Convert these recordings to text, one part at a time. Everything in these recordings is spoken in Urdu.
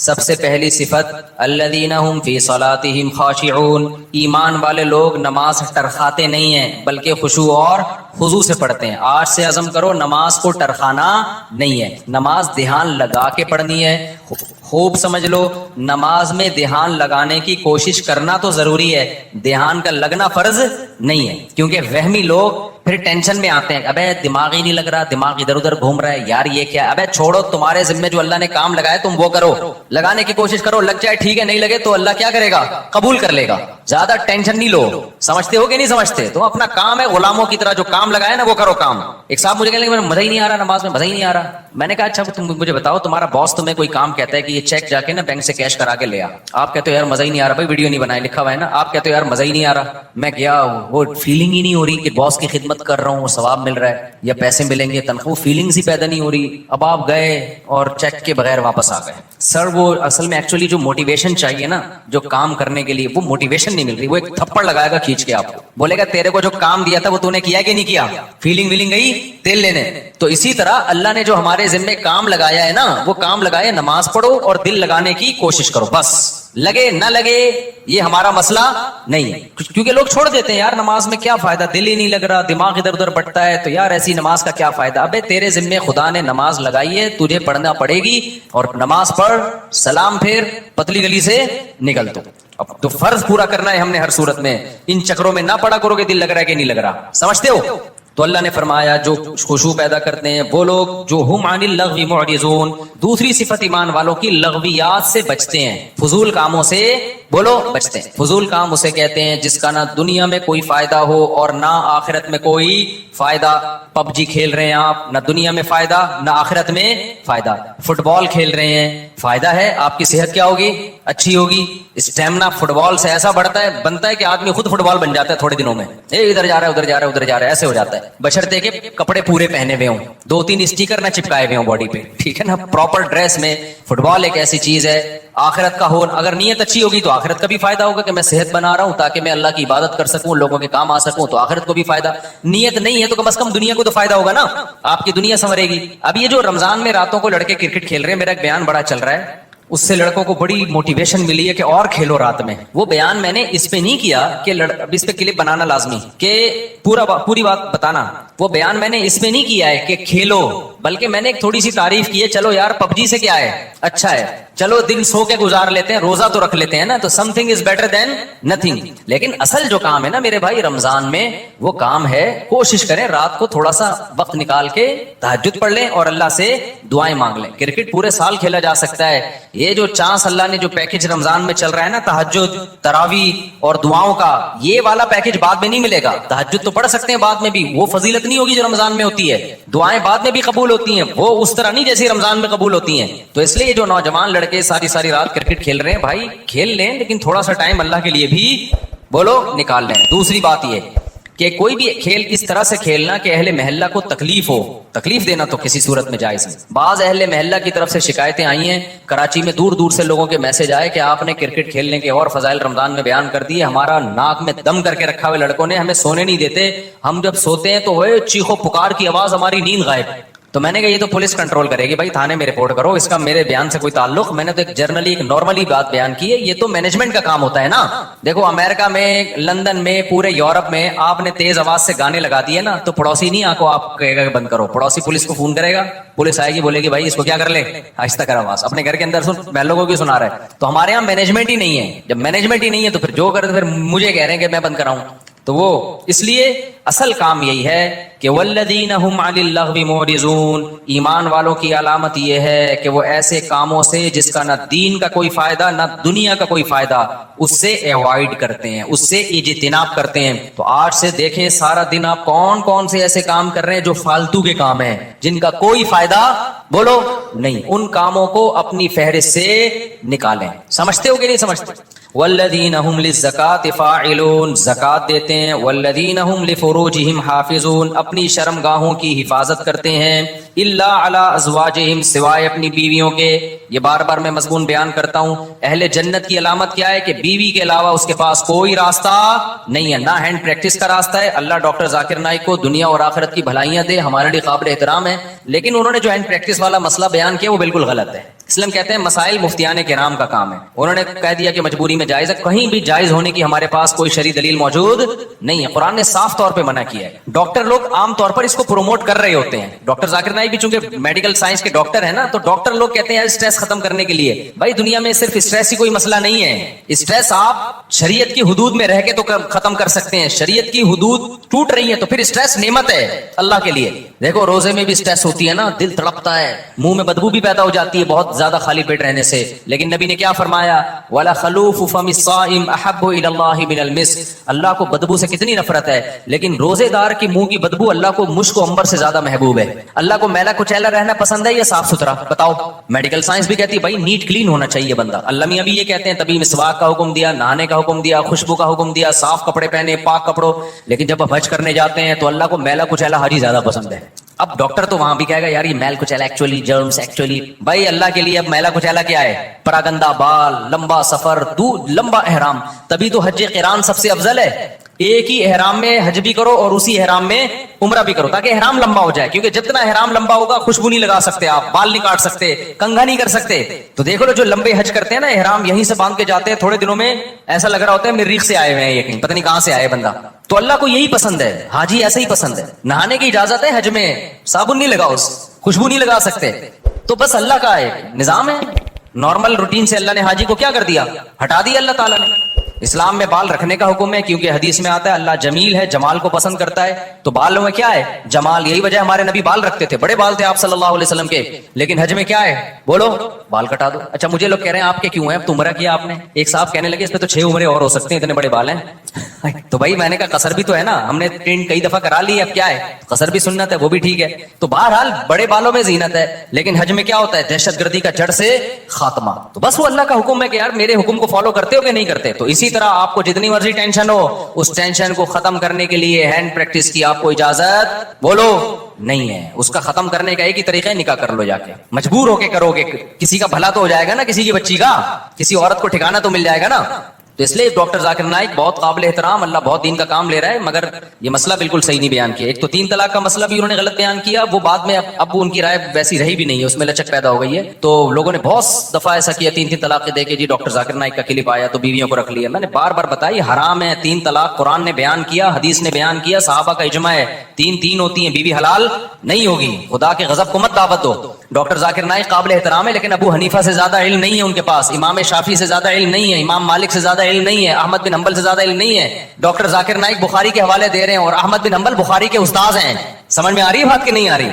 سب سے پہلی صفت الذین هم فی صلاتهم خاشعون، ایمان والے لوگ نماز ٹرخاتے نہیں ہیں بلکہ خشوع اور خضوع سے پڑھتے ہیں۔ آج سے عزم کرو نماز کو ٹرخانا نہیں ہے، نماز دھیان لگا کے پڑھنی ہے۔ خوب سمجھ لو، نماز میں دھیان لگانے کی کوشش کرنا تو ضروری ہے، دھیان کا لگنا فرض نہیں ہے، کیونکہ وہمی لوگ پھر ٹینشن میں آتے ہیں، ابے دماغ ہی نہیں لگ رہا، دماغ ادھر ادھر گھوم رہا ہے، یار یہ کیا، ابے چھوڑو، تمہارے ذمے جو اللہ نے کام لگائے تم وہ کرو، لگانے کی کوشش کرو، لگ جائے ٹھیک ہے، نہیں لگے تو اللہ کیا کرے گا، قبول کر لے گا۔ زیادہ ٹینشن نہیں لو، سمجھتے ہو کہ نہیں سمجھتے؟ تو اپنا کام ہے، غلاموں کی طرح جو کام لگائے نا وہ کرو کام۔ ایک صاحب مجھے کہنے لگے مزہ ہی نہیں آ رہا نماز میں، مزہ ہی نہیں آ رہا۔ میں نے کہا اچھا تم مجھے بتاؤ، تمہارا باس تمہیں کوئی کام کہتا ہے کہ یہ چیک جا کے نا بینک سے کیش کرا کے لے آ، آپ کہتے ہو یار مزہ ہی نہیں آ رہا، بھائی ویڈیو نہیں بنائے لکھا ہوا ہے نا، آپ کہتے ہو یار مزہ ہی نہیں آ رہا، میں گیا، وہ فیلنگ ہی نہیں ہو رہی کہ باس کی خدمت کر رہا ہوں، ثواب مل رہا ہے یا پیسے ملیں گے، تنخواہ، فیلنگز ہی پیدا نہیں ہو رہی۔ اب آپ گئے اور چیک کے بغیر واپس آ گئے۔ سر وہ اصل میں ایکچولی جو موٹیویشن چاہیے نا جو کام کرنے کے لیے، وہ موٹیویشن نہیں مل رہی، وہ ایک تھپڑ لگائے گا کھینچ کے آپ کو، بولے گا تیرے کو جو کام دیا تھا وہ تو نے کیا کہ نہیں کیا، فیلنگ ویلنگ گئی تیل لینے۔ تو اسی طرح اللہ نے جو ہمارے ذمے کام لگایا ہے نا وہ کام لگائے، نماز پڑھو اور دل لگانے کی کوشش کرو، بس لگے نہ لگے یہ ہمارا مسئلہ نہیں ہے، کیونکہ لوگ چھوڑ دیتے ہیں، یار نماز میں کیا فائدہ، دل ہی نہیں لگ رہا، دماغ ادھر ادھر بٹتا ہے، تو یار ایسی نماز کا کیا فائدہ۔ ابے تیرے ذمے خدا نے نماز لگائی ہے، تجھے پڑھنا پڑے گی، اور نماز پڑھ، سلام پھر، پتلی گلی سے نکل تو۔ اب تو فرض پورا کرنا ہے ہم نے ہر صورت میں، ان چکروں میں نہ پڑا کرو کہ دل لگ رہا ہے کہ نہیں لگ رہا، سمجھتے ہو؟ تو اللہ نے فرمایا جو خشوع پیدا کرتے ہیں وہ لوگ جو ہم عن اللغو معرضون، دوسری صفت ایمان والوں کی لغویات سے بچتے ہیں، فضول کاموں سے بولو بچتے ہیں۔ فضول کام اسے کہتے ہیں جس کا نہ دنیا میں کوئی فائدہ ہو اور نہ آخرت میں کوئی فائدہ۔ پب جی کھیل رہے ہیں آپ، نہ دنیا میں فائدہ نہ آخرت میں فائدہ۔ فٹ بال کھیل رہے ہیں، فائدہ ہے، آپ کی صحت کیا ہوگی، اچھی ہوگی، اسٹیمنا فٹ بال سے ایسا بنتا ہے کہ آدمی خود فٹ بال بن جاتا ہے تھوڑے دنوں میں، ادھر جا رہا ہے ادھر جا رہا ہے ادھر جا رہا ہے، ایسے ہو جاتا ہے، بشرطے کہ کپڑے پورے پہنے ہوئے ہوں، 2-3 اسٹیکر نہ چپکائے ہوئے ہوں باڈی پہ، ٹھیک ہے نا، پراپر ڈریس میں۔ فٹ بال ایک ایسی چیز ہے، آخرت کا ہو، اگر نیت اچھی ہوگی تو آخرت کا بھی فائدہ ہوگا کہ میں صحت بنا رہا ہوں تاکہ میں اللہ کی عبادت کر سکوں، لوگوں کے کام آ سکوں، تو آخرت کو بھی فائدہ۔ نیت نہیں ہے تو کم از کم دنیا کو تو فائدہ ہوگا نا، آپ کی دنیا سنورے گی۔ اب یہ جو رمضان میں راتوں کو لڑکے کرکٹ کھیل رہے ہیں، میرا ایک بیان بڑا چل رہا ہے، اس سے لڑکوں کو بڑی موٹیویشن ملی ہے کہ اور کھیلو رات میں۔ وہ بیان میں نے اس پہ نہیں کیا کہ اس پہ کلپ بنانا لازمی کہ پوری بات بتانا، وہ بیان میں نے اس پہ نہیں کیا ہے کہ کھیلو، بلکہ میں نے ایک تھوڑی سی تعریف کی ہے، چلو یار پب جی سے کیا ہے، اچھا ہے، چلو دن سو کے گزار لیتے ہیں، روزہ تو رکھ لیتے ہیں نا، تو some thing is better than nothing. لیکن اصل جو کام ہے نا میرے بھائی رمضان میں، وہ کام ہے کوشش کریں رات کو تھوڑا سا وقت نکال کے تہجد پڑھ لیں اور اللہ سے دعائیں مانگ لیں۔ کرکٹ پورے سال کھیلا جا سکتا ہے، یہ جو چانس اللہ نے جو پیکج رمضان میں چل رہا ہے نا، تہجد، تراویح اور دعاؤں کا، یہ والا پیکج بعد میں نہیں ملے گا۔ تہجد تو پڑھ سکتے ہیں بعد میں بھی، وہ فضیلت نہیں ہوگی جو رمضان میں ہوتی ہے، دعائیں بعد میں بھی قبول ہوتی ہیں، وہ اس طرح نہیں جیسی رمضان میں قبول ہوتی ہیں۔ تو اس لیے جو نوجوان لڑکے ساری رات کرکٹ کھیل رہے ہیں، بھائی کھیل لیں لیکن تھوڑا سا ٹائم اللہ کے لیے بھی بولو نکال لیں۔ دوسری بات یہ کہ کوئی بھی کھیل اس طرح سے کھیلنا کہ اہل محلہ کو تکلیف ہو، تکلیف دینا تو کسی صورت میں جائز ہے۔ بعض اہل محلہ کی طرف سے شکایتیں آئی ہیں، کراچی میں دور دور سے لوگوں کے میسج آئے کہ آپ نے کرکٹ کھیلنے کے اور فضائل رمضان میں بیان کر دیے، ہمارا ناک میں دم کر کے رکھا ہوئے لڑکوں نے، ہمیں سونے نہیں دیتے، ہم جب سوتے ہیں تو وہ چیخو پکار کی آواز، ہماری نیند غائب۔ تو میں نے کہا یہ تو پولیس کنٹرول کرے گی، بھائی تھانے میں رپورٹ کرو، اس کا میرے بیان سے کوئی تعلق، میں نے تو ایک جرنلی ایک نارملی بات بیان کی ہے، یہ تو مینجمنٹ کا کام ہوتا ہے نا۔ دیکھو امریکہ میں، لندن میں، پورے یورپ میں آپ نے تیز آواز سے گانے لگا دیے نا تو پڑوسی نہیں آپ کو آپ کہے گا کہ بند کرو، پڑوسی پولیس کو فون کرے گا، پولیس آئے گی بولے گی بھائی اس کو کیا کر لے، آہستہ کر آواز، اپنے گھر کے اندر سن، میں لوگوں کی سنا رہا ہے۔ تو ہمارے یہاں مینجمنٹ ہی نہیں ہے، جب مینجمنٹ ہی نہیں ہے تو پھر جو کرتے پھر مجھے کہہ رہے ہیں کہ میں بند کراؤں، تو وہ اس لیے اصل کام یہی ہے کہ والذین هم عن اللغو معرضون، ایمان والوں کی علامت یہ ہے کہ وہ ایسے کاموں سے جس کا نہ دین کا کوئی فائدہ نہ دنیا کا کوئی فائدہ، اس سے ایوائڈ کرتے ہیں، اس سے اجتناب کرتے ہیں۔ تو آج سے دیکھیں سارا دن آپ کون کون سے ایسے کام کر رہے ہیں جو فالتو کے کام ہیں، جن کا کوئی فائدہ بولو نہیں، ان کاموں کو اپنی فہرست سے نکالیں۔ سمجھتے ہو کہ نہیں سمجھتے؟ والذین هم للزکاة فاعلون، زکات دیتے ہیں، والذین هم لفروجهم حافظون، اپنی شرم گاہوں کی حفاظت کرتے ہیں، الا علی ازواجہم، سوائے اپنی بیویوں کے۔ یہ بار بار میں مضمون بیان کرتا ہوں، اہل جنت کی علامت کیا ہے کہ بیوی کے علاوہ اس کے پاس کوئی راستہ نہیں ہے، نہ ہینڈ پریکٹس کا راستہ ہے۔ اللہ ڈاکٹر ذاکر نائک کو دنیا اور آخرت کی بھلائیاں دے، ہمارے لیے قابل احترام ہے، لیکن انہوں نے جو ہینڈ پریکٹس والا مسئلہ بیان کیا وہ بالکل غلط ہے۔ اسلام کہتے ہیں مسائل مفتیان کرام کا کام ہے. انہوں نے کہہ دیا کہ مجبوری میں جائز ہے, کہیں بھی جائز ہونے کی ہمارے پاس کوئی شرعی دلیل موجود نہیں ہے. قرآن نے صاف طور پہ منع کیا ہے. ڈاکٹر لوگ عام طور پر اس کو پروموٹ کر رہے ہوتے ہیں. ڈاکٹر ذاکر نائک بھی چونکہ میڈیکل سائنس کے ڈاکٹر ہیں نا, تو ڈاکٹر لوگ کہتے ہیں اسٹریس ختم کرنے کے لیے. بھائی دنیا میں صرف اسٹریس ہی کوئی مسئلہ نہیں ہے. اسٹریس آپ شریعت کی حدود میں رہ کے تو ختم کر سکتے ہیں. شریعت کی حدود ٹوٹ رہی ہے تو پھر اسٹریس نعمت ہے اللہ کے لیے. دیکھو روزے میں بھی اسٹریس ہوتی ہے نا, دل تڑپتا ہے, منہ میں بدبو بھی پیدا ہو جاتی ہے بہت زیادہ خالی پیٹ رہنے سے. لیکن نبی نے کیا فرمایا, وَلَا خَلُوفُ فَمِ الصَّائِمِ أَحَبُّ إِلَى اللَّهِ مِنَ الْمِسْكِ. اللہ کو بدبو سے کتنی نفرت ہے, لیکن روزے دار کی منہ کی بدبو اللہ کو مشک و عنبر سے زیادہ محبوب ہے. اللہ کو میلا کچیلا رہنا پسند ہے یا صاف ستھرا؟ بتاؤ. میڈیکل سائنس بھی کہتی ہے بھائی نیٹ کلین ہونا چاہیے بندہ. اللہ میاں بھی یہ کہتے ہیں, تبھی مسواک کا حکم دیا, نہانے کا حکم دیا, خوشبو کا حکم دیا, صاف کپڑے پہنے, پاک کپڑوں. لیکن جب آپ حج کرنے جاتے ہیں تو اللہ کو میلا کچیلا حاجی زیادہ پسند ہے. اب ڈاکٹر تو وہاں بھی کہے گا یار یہ میل کچیلا ایکچولی جرمز ایکچولی. بھائی اللہ کے لیے اب میلا کچیلا کیا ہے؟ پراگندہ بال, لمبا سفر, لمبا احرام. تبھی تو حج قران سب سے افضل ہے. ایک ہی احرام میں حج بھی کرو اور اسی احرام میں عمرہ بھی کرو, تاکہ احرام لمبا ہو جائے. کیونکہ جتنا احرام لمبا ہوگا خوشبو نہیں لگا سکتے آپ, بال نہیں کاٹ سکتے, کنگھا نہیں کر سکتے. تو دیکھو لو جو لمبے حج کرتے ہیں نا, احرام یہیں سے باندھ کے جاتے ہیں, تھوڑے دنوں میں ایسا لگ رہا ہوتا ہے مریخ سے آئے ہوئے ہیں, یہ کہیں پتہ نہیں کہاں سے آئے بندہ. تو اللہ کو یہی پسند ہے, حاجی ایسا ہی پسند ہے. نہانے کی اجازت ہے حج میں, صابن نہیں لگاؤ, خوشبو نہیں لگا سکتے. تو بس اللہ کا ایک نظام ہے, نارمل روٹین سے اللہ نے حاجی کو کیا کر دیا, ہٹا دیا اللہ تعالیٰ نے. اسلام میں بال رکھنے کا حکم ہے, کیونکہ حدیث میں آتا ہے اللہ جمیل ہے, جمال کو پسند کرتا ہے. تو بالوں میں کیا ہے, جمال. یہی وجہ ہمارے نبی بال رکھتے تھے, بڑے بال تھے آپ صلی اللہ علیہ وسلم کے. لیکن حج میں کیا ہے, بولو, بال کٹا دو. اچھا مجھے لوگ کہہ رہے ہیں آپ کے کیوں ہیں, اب تو عمرہ کیا آپ نے. ایک صاحب کہنے لگے اس پہ تو 6 عمرے اور ہو سکتے ہیں, اتنے بڑے بال ہیں. تو بھائی میں نے کہا قصر بھی تو ہے نا, ہم نے ٹرین کئی دفعہ کرا لی, اب کیا ہے, قصر بھی سنت ہے, وہ بھی ٹھیک ہے. تو بہرحال بڑے بالوں میں زینت ہے. لیکن حج میں کیا ہوتا ہے, دہشت گردی کا جڑ سے خاتمہ. تو بس وہ اللہ کا حکم ہے کہ یار میرے حکم کو فالو کرتے ہو کہ نہیں کرتے. تو اسی طرح آپ کو جتنی مرضی ٹینشن ہو, اس ٹینشن کو ختم کرنے کے لیے ہینڈ پریکٹس کی آپ کو اجازت بولو نہیں ہے. اس کا ختم کرنے کا ایک ہی طریقہ ہے, نکاح کر لو جا کے. مجبور ہو کے کرو گے, کسی کا بھلا تو ہو جائے گا نا, کسی کی بچی کا, کسی عورت کو ٹھکانہ تو مل جائے گا نا. تو اس لیے ڈاکٹر ذاکر نائک بہت قابل احترام, اللہ بہت دین کا کام لے رہا ہے, مگر یہ مسئلہ بالکل صحیح نہیں بیان کیا. ایک تو 3 طلاق کا مسئلہ بھی انہوں نے غلط بیان کیا, وہ بعد میں اب ان کی رائے ویسی رہی بھی نہیں ہے, اس میں لچک پیدا ہو گئی ہے. تو لوگوں نے بہت دفعہ ایسا کیا, 3 طلاقیں دے کے جی ڈاکٹر ذاکر نائک کا کلپ آیا تو بیویوں کو رکھ لیا. میں نے بار بار بتایا یہ حرام ہے. 3 طلاق قرآن نے بیان کیا, حدیث نے بیان کیا, صحابہ کا اجماع ہے, 3 ہوتی ہیں, بیوی حلال نہیں ہوگی. خدا کے غضب کو مت دعوت دو. ڈاکٹر ذاکر نائک قابل احترام ہے, لیکن ابو حنیفہ سے زیادہ علم نہیں ہے ان کے پاس, امام شافعی سے زیادہ علم نہیں ہے, امام مالک سے زیادہ علم نہیں ہے, احمد بن حنبل سے زیادہ علم نہیں ہے. ڈاکٹر ذاکر نائک بخاری کے حوالے دے رہے ہیں, اور احمد بن حنبل بخاری کے استاذ ہیں. سمجھ میں آ رہی ہے بات کہ نہیں آ رہی؟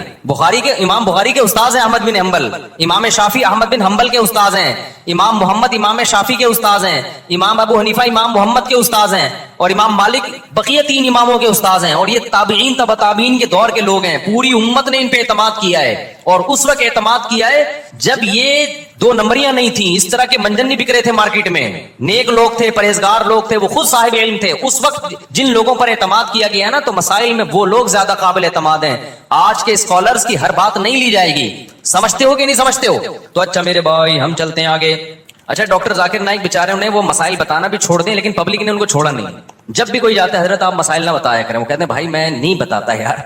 امام بخاری کے استاذ ہیں احمد بن حنبل, امام شافعی احمد بن حنبل کے استاذ ہیں, امام محمد امام شافعی کے استاذ ہیں, امام ابو حنیفہ امام محمد کے استاذ ہیں, اور امام مالک بقیہ 3 اماموں کے استاذ ہیں. اور یہ تابعین تبع تابعین کے دور کے لوگ ہیں. پوری امت نے ان پہ اعتماد کیا ہے, اور اس وقت اعتماد کیا ہے جب یہ 2 نمبریاں نہیں تھیں, اس طرح کے منجن نہیں بک رہے تھے مارکیٹ میں. نیک لوگ تھے, پرہیزگار لوگ تھے, وہ خود صاحب علم تھے. اس وقت جن لوگوں پر اعتماد کیا گیا نا, تو مسائل میں وہ لوگ زیادہ قابل اعتماد ہیں. آج کے اسکالرز کی ہر بات نہیں لی جائے گی. سمجھتے ہو کہ نہیں سمجھتے ہو؟ تو اچھا میرے بھائی ہم چلتے ہیں آگے. اچھا ڈاکٹر ذاکر نائک بیچارے انہیں وہ مسائل بتانا بھی چھوڑ دیں, لیکن پبلک نے ان کو چھوڑا نہیں. جب بھی کوئی جاتا ہے حضرت آپ مسائل نہ بتایا کریں, وہ کہتے ہیں بھائی میں نہیں بتاتا یار.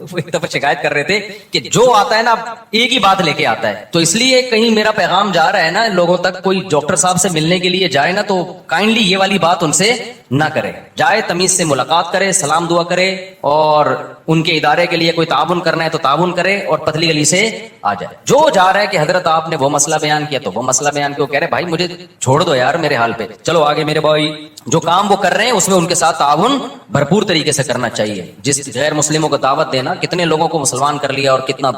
وہ ایک دفعہ شکایت کر رہے تھے کہ جو آتا ہے نا ایک ہی بات لے کے آتا ہے. تو اس لیے کہیں میرا پیغام جا رہا ہے نا لوگوں تک, کوئی ڈاکٹر صاحب سے ملنے کے لیے جائے نا تو کائنڈلی یہ والی بات ان سے نہ کرے. جائے تمیز سے ملاقات کرے, سلام دعا کرے, اور ان کے ادارے کے لیے کوئی تعاون کرنا ہے تو تعاون کرے, اور پتلی گلی سے آ جائے. جو جا رہا ہے کہ حضرت آپ نے وہ مسئلہ بیان کیا تو وہ مسئلہ بیان کیا, کہہ رہے بھائی مجھے چھوڑ دو یار میرے حال پہ, چلو آگے میرے بھائی. جو کام وہ کر رہے ہیں اس میں ان کے ساتھ تعاون بھرپور طریقے سے کرنا چاہیے. جس غیر مسلموں کو دعوت دینا, کتنے لوگوں کو مسلمان کر لیا, اور کتنا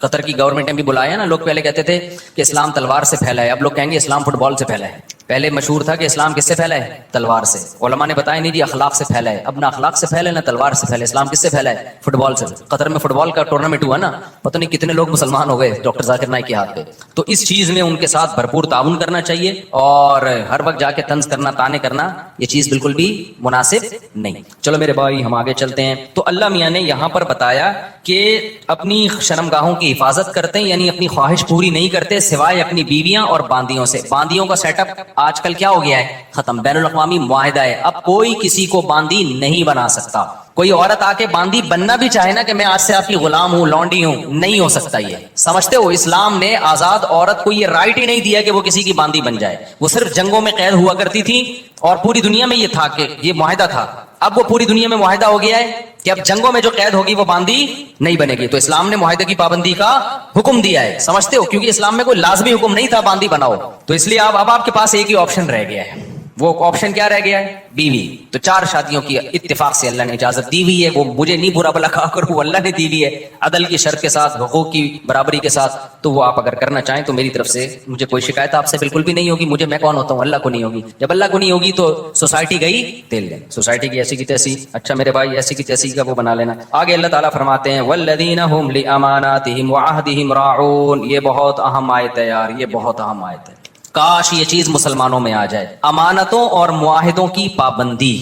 قطر کی گورنمنٹ نے بھی بلایا نا. لوگ پہلے کہتے تھے کہ اسلام تلوار سے پھیلا ہے, اب لوگ کہیں گے اسلام فٹ بال سے پھیلا ہے. پہلے مشہور تھا کہ اسلام کس سے پھیلا ہے, تلوار سے. علماء نے بتایا نہیں جی اخلاق سے پھیلا ہے. اب نہ اخلاق سے پھیلا ہے نہ تلوار سے پھیلا ہے. اسلام کس سے پھیلا ہے, فٹ بال سے. قطر میں فٹ بال کا ٹورنامنٹ ہوا نا, پتہ نہیں کتنے لوگ مسلمان ہو گئے ڈاکٹر ذاکر نائک کے ہاتھ پہ. تو اس چیز میں ان کے ساتھ بھرپور تعاون کرنا چاہیے, اور ہر وقت جا کے طنز کرنا, تانے کرنا, یہ چیز بالکل بھی مناسب نہیں. چلو میرے بھائی ہم آگے چلتے ہیں. تو اللہ میاں نے یہاں پر بتایا کہ اپنی شرمگاہوں کی حفاظت کرتے ہیں, یعنی اپنی خواہش پوری نہیں کرتے سوائے اپنی بیویاں اور باندیوں سے. باندیوں کا سیٹ اپ آج کل کیا ہو گیا ہے؟ ختم. بین الاقوامی معاہدہ ہے, اب کوئی کسی کو باندی نہیں بنا سکتا. کوئی عورت آ کے باندی بننا بھی چاہے نا کہ میں آج سے آپ کی غلام ہوں, لونڈی ہوں, نہیں ہو سکتا. یہ سمجھتے ہو اسلام نے آزاد عورت کو یہ رائٹ ہی نہیں دیا کہ وہ کسی کی باندی بن جائے. وہ صرف جنگوں میں قید ہوا کرتی تھی اور پوری دنیا میں یہ تھا کہ یہ معاہدہ تھا. اب وہ پوری دنیا میں معاہدہ ہو گیا ہے کہ اب جنگوں میں جو قید ہوگی وہ باندی نہیں بنے گی. تو اسلام نے معاہدے کی پابندی کا حکم دیا ہے, سمجھتے ہو, کیونکہ اسلام میں کوئی لازمی حکم نہیں تھا باندی بناؤ. تو اس لیے اب آپ کے پاس ایک ہی آپشن رہ گیا ہے. وہ آپشن کیا رہ گیا ہے؟ بیوی. تو 4 شادیوں کی اتفاق سے اللہ نے اجازت دی ہوئی ہے. وہ مجھے نہیں برا بلا کہا کروں, اللہ نے دی ہوئی ہے عدل کی شرط کے ساتھ, حقوق کی برابری کے ساتھ. تو وہ آپ اگر کرنا چاہیں تو میری طرف سے مجھے کوئی شکایت آپ سے بالکل بھی نہیں ہوگی. مجھے, میں کون ہوتا ہوں, اللہ کو نہیں ہوگی. جب اللہ کو نہیں ہوگی تو سوسائٹی گئی تیل لیں, سوسائٹی کی ایسی کی تیسی. اچھا میرے بھائی, ایسی کی تیسی کا وہ بنا لینا. آگے اللہ تعالیٰ فرماتے ہیں والذین هم لاماناتهم وعهدهم راعون. یہ بہت اہم آیت ہے یار, یہ بہت اہم آیت ہے. کاش یہ چیز مسلمانوں میں آ جائے. امانتوں اور معاہدوں کی پابندی,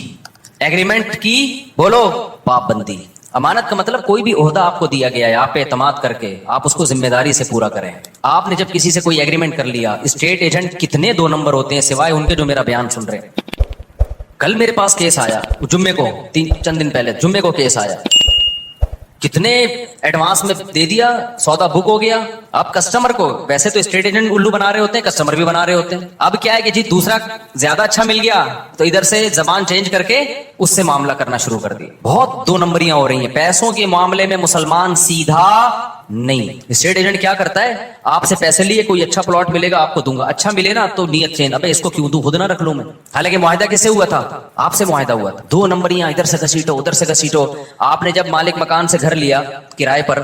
ایگریمنٹ کی بولو پابندی. امانت کا مطلب کوئی بھی عہدہ آپ کو دیا گیا ہے, آپ پہ اعتماد کر کے آپ اس کو ذمہ داری سے پورا کریں. آپ نے جب کسی سے کوئی ایگریمنٹ کر لیا, اسٹیٹ ایجنٹ کتنے 2 نمبر ہوتے ہیں سوائے ان کے جو میرا بیان سن رہے ہیں. کل میرے پاس کیس آیا, جمعے کو, چند دن پہلے جمعے کو کیس آیا, کتنے ایڈوانس میں دے دیا, سودا بک ہو گیا. اب کسٹمر کو, ویسے تو اسٹیٹ ایجنٹ الو بنا رہے ہوتے ہیں, کسٹمر بھی بنا رہے ہوتے ہیں. اب کیا ہے کہ جی دوسرا زیادہ اچھا مل گیا تو ادھر سے زبان چینج کر کے اس سے معاملہ کرنا شروع کر دیا. بہت 2 نمبریاں ہو رہی ہیں پیسوں کے معاملے میں. مسلمان سیدھا نہیں. اسٹیٹ ایجنٹ کیا کرتا ہے, آپ سے پیسے لیے, کوئی اچھا پلاٹ ملے گا آپ کو دوں گا, اچھا ملے نا تو نیت چینج, ابے اس کو کیوں دوں, خود نہ رکھ لوں میں. حالانکہ معاہدہ کس سے ہوا تھا؟ آپ سے معاہدہ ہوا تھا. 2 نمبریاں ادھر سے گھسیٹو ادھر سے گھسیٹو. آپ نے جب مالک مکان سے گھر لیا کرائے پر,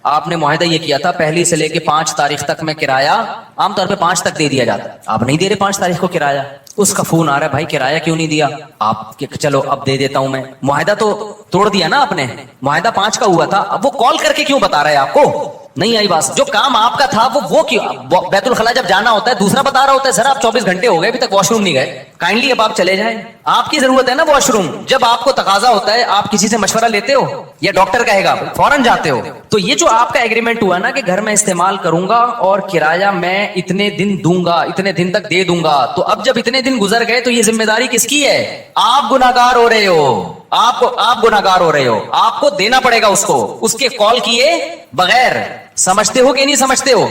آپ نے معاہدہ یہ کیا تھا 1 سے لے کے 5 تاریخ تک میں کرایہ, عام طور پہ 5 تک دے دیا جاتا ہے. آپ نہیں دے رہے 5 تاریخ کو کرایہ, اس کا فون آ رہا ہے بھائی کرایہ کیوں نہیں دیا؟ آپ چلو اب دے دیتا ہوں میں. معاہدہ تو توڑ دیا نا آپ نے, معاہدہ 5 کا ہوا تھا. اب وہ کال کر کے کیوں بتا رہا ہے آپ کو؟ نہیں آئی بات. جو کام آپ کا تھا وہ کیوں, بیت الخلا جب جانا ہوتا ہے دوسرا بتا رہا ہوتا ہے, سر آپ 24 گھنٹے ہو گئے ابھی تک واش روم نہیں گئے, کائنڈلی اب آپ چلے جائیں. آپ کی ضرورت ہے نا واش روم, جب آپ کو تقاضا ہوتا ہے آپ کسی سے مشورہ لیتے ہو یا ڈاکٹر کہے گا فوراً جاتے ہو. تو یہ جو آپ کا ایگریمنٹ ہوا نا کہ گھر میں استعمال کروں گا اور کرایہ میں اتنے دن دوں گا, اتنے دن تک دے دوں گا, تو اب جب اتنے دن گزر گئے تو یہ ذمہ داری کس کی ہے؟ آپ گناہگار ہو رہے ہو, آپ گناہگار ہو رہے ہو, آپ کو دینا پڑے گا اس کو, اس کے کال کیے بغیر. سمجھتے ہو کہ نہیں سمجھتے ہو؟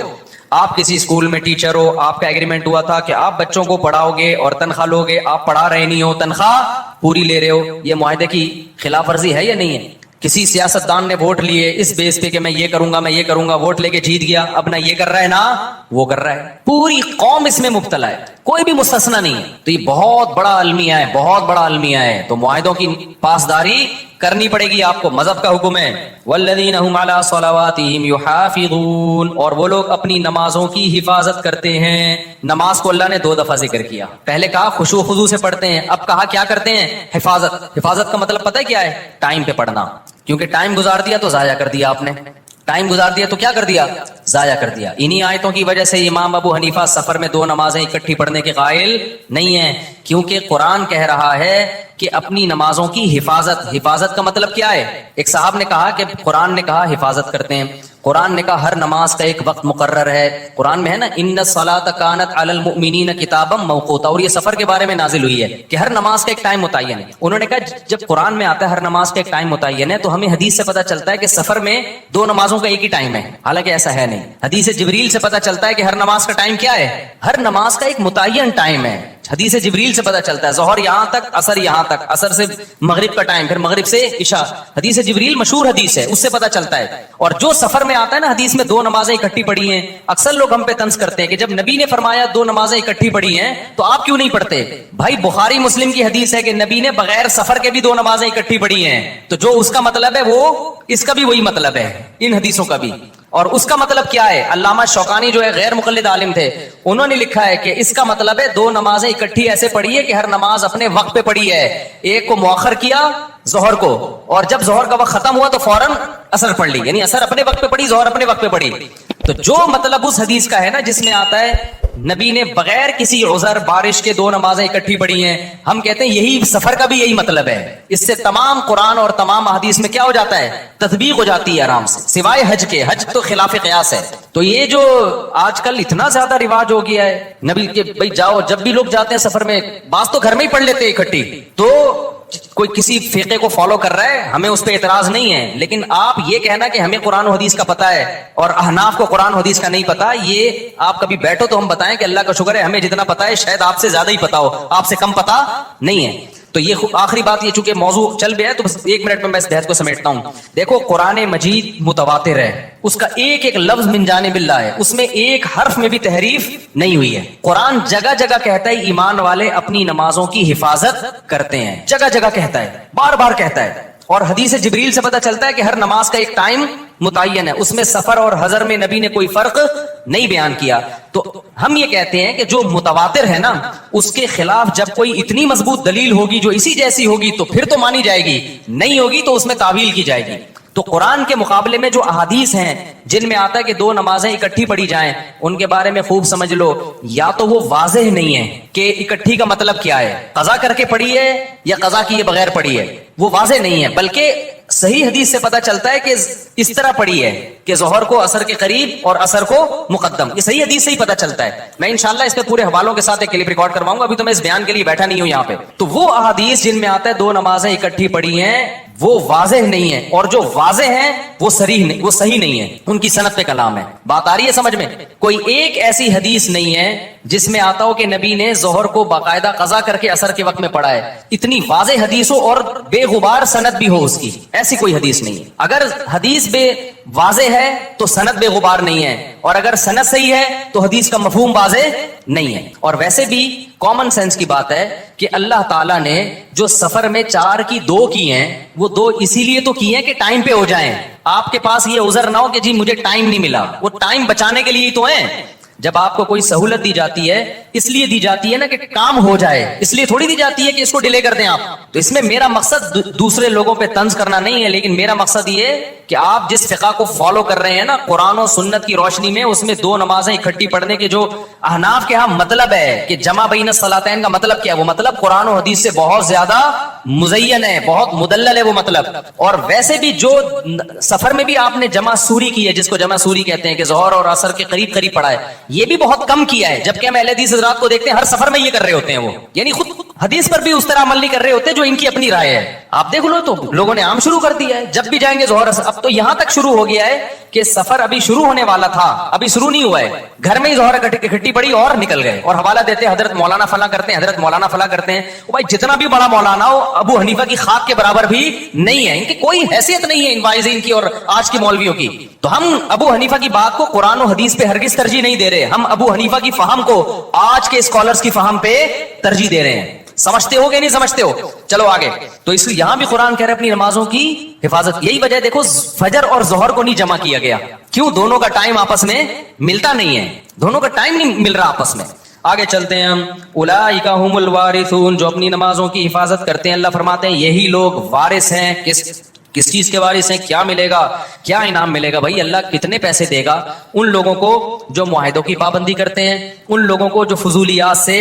آپ کسی اسکول میں ٹیچر ہو, آپ کا ایگریمنٹ ہوا تھا کہ آپ بچوں کو پڑھاؤ گے اور تنخواہ لو گے, آپ پڑھا رہے نہیں ہو, تنخواہ پوری لے رہے ہو. یہ معاہدے کی خلاف ورزی ہے یا نہیں ہے؟ کسی سیاستدان نے ووٹ لیے اس بیس پہ کہ میں یہ کروں گا میں یہ کروں گا, ووٹ لے کے جیت گیا, اب نہ یہ کر رہا ہے نہ وہ کر رہا ہے, پوری قوم اس میں مبتلا ہے, کوئی بھی مستثنا نہیں ہے. تو یہ بہت بڑا المیہ ہے, بہت بڑا المیہ ہے. تو معاہدوں کی پاسداری کرنی پڑے گی آپ کو, مذہب کا حکم ہے. والذین هم علی صلواتہم یحافظون, اور وہ لوگ اپنی نمازوں کی حفاظت کرتے ہیں. نماز کو اللہ نے 2 دفعہ ذکر کیا, پہلے کہا خشوع و خضوع سے پڑھتے ہیں, اب کہا کیا کرتے ہیں؟ حفاظت. حفاظت کا مطلب پتہ ہے کیا ہے؟ ٹائم پہ پڑھنا. کیونکہ ٹائم گزار دیا تو ضائع کر دیا آپ نے, ٹائم گزار دیا تو کیا کر دیا؟ ضائع کر دیا. انہی آیتوں کی وجہ سے امام ابو حنیفہ سفر میں 2 نمازیں اکٹھی پڑھنے کے قائل نہیں ہیں, کیونکہ قرآن کہہ رہا ہے کہ اپنی نمازوں کی حفاظت. حفاظت کا مطلب کیا ہے؟ ایک صاحب نے کہا کہ قرآن نے کہا حفاظت کرتے ہیں, قرآن نے کہا ہر نماز کا ایک وقت مقرر ہے. قرآن میں ہے نا ان الصلاۃ کانت علی المؤمنین کتابا موقوتا, اور یہ سفر کے بارے میں نازل ہوئی ہے کہ ہر نماز کا ایک ٹائم متعین ہے. انہوں نے کہا جب قرآن میں آتا ہے ہر نماز کا ایک ٹائم متعین ہے تو ہمیں حدیث سے پتہ چلتا ہے کہ سفر میں 2 نمازوں کا ایک ہی ٹائم ہے, حالانکہ ایسا ہے نہیں. حدیث جبریل سے پتہ چلتا ہے کہ ہر نماز کا ٹائم کیا ہے؟ ہر نماز کا ایک متعین ٹائم ہے. حدیث جبریل سے پتہ چلتا ہے ظہر یہاں تک, عصر یہاں تک, عصر سے مغرب کا ٹائم, پھر مغرب سے عشاء. حدیث جبریل مشہور حدیث ہے, اس سے پتہ چلتا ہے. اور جو سفر میں آتا ہے نا حدیث میں 2 نمازیں اکٹھی پڑھی ہیں, اکثر لوگ ہم پہ طنز کرتے ہیں کہ جب نبی نے فرمایا 2 نمازیں اکٹھی پڑھی ہیں تو آپ کیوں نہیں پڑھتے؟ بھائی بخاری مسلم کی حدیث ہے کہ نبی نے بغیر سفر کے بھی 2 نمازیں اکٹھی پڑھی ہیں, تو جو اس کا مطلب ہے وہ اس کا بھی وہی مطلب ہے, ان حدیثوں کا بھی. اور اس کا مطلب کیا ہے؟ علامہ شوکانی جو ہے غیر مقلد عالم تھے, انہوں نے لکھا ہے کہ اس کا مطلب ہے 2 نمازیں اکٹھی ایسے پڑھی ہے کہ ہر نماز اپنے وقت پہ پڑھی ہے. ایک کو مؤخر کیا ظہر کو, اور جب ظہر کا وقت ختم ہوا تو فوراً عصر پڑھ لی, یعنی عصر اپنے وقت پہ پڑھی, ظہر اپنے وقت پہ پڑھی. تو جو مطلب اس حدیث کا ہے نا جس میں آتا ہے نبی نے بغیر کسی عذر بارش کے 2 نمازیں اکٹھی پڑھی ہیں، ہم کہتے ہیں یہی سفر کا بھی یہی مطلب ہے. اس سے تمام قرآن اور تمام احادیث میں کیا ہو جاتا ہے؟ تطبیق ہو جاتی ہے آرام سے، سوائے حج کے. حج تو خلاف قیاس ہے. تو یہ جو آج کل اتنا زیادہ رواج ہو گیا ہے نبی کے بھائی جاؤ، جب بھی لوگ جاتے ہیں سفر میں بعض تو گھر میں ہی پڑھ لیتے ہیں اکٹھی. تو کوئی کسی فقہ کو فالو کر رہا ہے ہمیں اس پہ اعتراض نہیں ہے، لیکن آپ یہ کہنا کہ ہمیں قرآن و حدیث کا پتہ ہے اور احناف کو قرآن و حدیث کا نہیں پتا، یہ آپ کبھی بیٹھو تو ہم بتائیں کہ اللہ کا شکر ہے ہمیں جتنا پتا ہے شاید آپ سے زیادہ ہی پتا ہو، آپ سے کم پتا نہیں ہے. تو یہ آخری بات، یہ چونکہ موضوع چل گیا ہے تو بس 1 منٹ میں اس بحث کو سمیٹتا ہوں. دیکھو قرآن مجید متواتر ہے، اس کا ایک ایک لفظ من جانب اللہ ہے، اس میں ایک حرف میں بھی تحریف نہیں ہوئی ہے. قرآن جگہ جگہ کہتا ہے ایمان والے اپنی نمازوں کی حفاظت کرتے ہیں، جگہ جگہ کہتا ہے، بار بار کہتا ہے. اور حدیث جبریل سے پتہ چلتا ہے کہ ہر نماز کا ایک ٹائم متعین ہے، اس میں سفر اور حضر میں نبی نے کوئی فرق نہیں بیان کیا. تو ہم یہ کہتے ہیں کہ جو متواتر ہے نا اس کے خلاف جب کوئی اتنی مضبوط دلیل ہوگی جو اسی جیسی ہوگی تو پھر تو مانی جائے گی، نہیں ہوگی تو اس میں تعویل کی جائے گی. تو قرآن کے مقابلے میں جو احادیث ہیں جن میں آتا ہے کہ 2 نمازیں اکٹھی پڑھی جائیں، ان کے بارے میں خوب سمجھ لو. یا تو وہ واضح نہیں ہے کہ اکٹھی کا مطلب کیا ہے، قضا کر کے پڑھی ہے یا قضا کیے بغیر پڑھی ہے، وہ واضح نہیں ہے. بلکہ صحیح حدیث سے پتہ چلتا ہے کہ اس طرح پڑھی ہے کہ ظہر کو عصر کے قریب اور عصر کو مقدم. یہ صحیح حدیث سے ہی پتہ چلتا ہے. میں انشاءاللہ اس پہ پورے حوالوں کے ساتھ ایک کلپ ریکارڈ کرواؤں گا، ابھی تو میں اس بیان کے لیے بیٹھا نہیں ہوں یہاں پہ. تو وہ احادیث جن میں آتا ہے 2 نمازیں اکٹھی پڑھی ہیں وہ واضح نہیں ہے، اور جو واضح ہیں وہ صریح نہیں، وہ صحیح نہیں ہے، ان کی سند پہ کلام ہے. بات آ رہی ہے سمجھ میں؟ کوئی ایک ایسی حدیث نہیں ہے جس میں آتا ہو کہ نبی نے ظہر کو باقاعدہ قضا کر کے عصر کے وقت میں پڑھا ہے. اتنی واضح حدیث ہو اور بے غبار سند بھی ہو اس کی، ایسی کوئی حدیث نہیں. اگر حدیث بے واضح ہے تو سند بے غبار نہیں ہے، اور اگر سند صحیح ہے تو حدیث کا مفہوم واضح نہیں ہے. اور ویسے بھی کامن سینس کی بات ہے کہ اللہ تعالیٰ نے جو سفر میں 4 کی 2 کی ہیں وہ 2 اسی لیے تو کی ہیں کہ ٹائم پہ ہو جائیں. آپ کے پاس یہ عذر نہ ہو کہ جی مجھے ٹائم نہیں ملا، وہ ٹائم بچانے کے لیے ہی تو ہیں. جب آپ کو کوئی سہولت دی جاتی ہے اس لیے دی جاتی ہے نا کہ کام ہو جائے، اس لیے تھوڑی دی جاتی ہے کہ اس کو ڈیلے کر دیں آپ. تو اس میں میرا مقصد دوسرے لوگوں پہ طنز کرنا نہیں ہے، لیکن میرا مقصد یہ کہ آپ جس فقہ کو فالو کر رہے ہیں نا قرآن و سنت کی روشنی میں، اس میں 2 نمازیں اکٹھی پڑھنے کے جو احناف کے ہاں مطلب ہے کہ جمع بین الصلاتین کا مطلب کیا ہے، وہ مطلب قرآن و حدیث سے بہت زیادہ مزین ہے، بہت مدلل ہے وہ مطلب. اور ویسے بھی جو سفر میں بھی آپ نے جمع سوری کی ہے، جس کو جمع سوری کہتے ہیں کہ ظہر اور عصر کے قریب قریب پڑھا ہے، یہ بھی بہت کم کیا ہے. جبکہ ہم اہل حدیث حضرات کو دیکھتے ہیں ہر سفر میں یہ کر رہے ہوتے ہیں، وہ یعنی خود حدیث پر بھی اس طرح عمل نہیں کر رہے ہوتے جو ان کی اپنی رائے ہے. آپ دیکھ لو تو لوگوں نے عام شروع کر دیا ہے، جب بھی جائیں گے ظہر. اب تو یہاں تک شروع ہو گیا ہے کہ سفر ابھی شروع ہونے والا تھا، ابھی شروع نہیں ہوا ہے، گھر میں ہی ظہر اکٹھی پڑی اور نکل گئے، اور حوالہ دیتے ہیں حضرت مولانا فلاں کرتے ہیں، حضرت مولانا فلاں کرتے ہیں. وہ بھائی جتنا بھی بڑا مولانا ہو ابو حنیفہ کی خاک کے برابر بھی نہیں ہے، ان کی کوئی حیثیت نہیں ہے ان واعظین کی اور آج کے مولویوں کی. تو ہم ابو حنیفہ کی بات کو قرآن و حدیث پہ ہرگز ترجیح نہیں دے رہے، ہم ابو حنیفہ کی فہم کو آج کے اسکالرز کی فہم پہ ترجیح دے رہے ہیں. سمجھتے ہو کہ نہیں سمجھتے ہو؟ چلو آگے. تو اس لیے یہاں بھی قرآن کہہ رہے اپنی نمازوں کی حفاظت. یہی وجہ دیکھو فجر اور ظہر کو نہیں جمع کیا گیا، کیوں؟ دونوں کا ٹائم آپس میں ملتا نہیں ہے، دونوں کا ٹائم نہیں مل رہا آپس میں. آگے چلتے ہیں ہم. اولئک هم الوارثون، جو اپنی نمازوں کی حفاظت کرتے ہیں. اللہ فرماتے ہیں یہی لوگ وارث ہیں. کس چیز کے وارث ہیں؟ کیا ملے گا، کیا انعام ملے گا؟ بھائی اللہ کتنے پیسے دے گا ان لوگوں کو جو معاہدوں کی پابندی کرتے ہیں، ان لوگوں کو جو فضولیات سے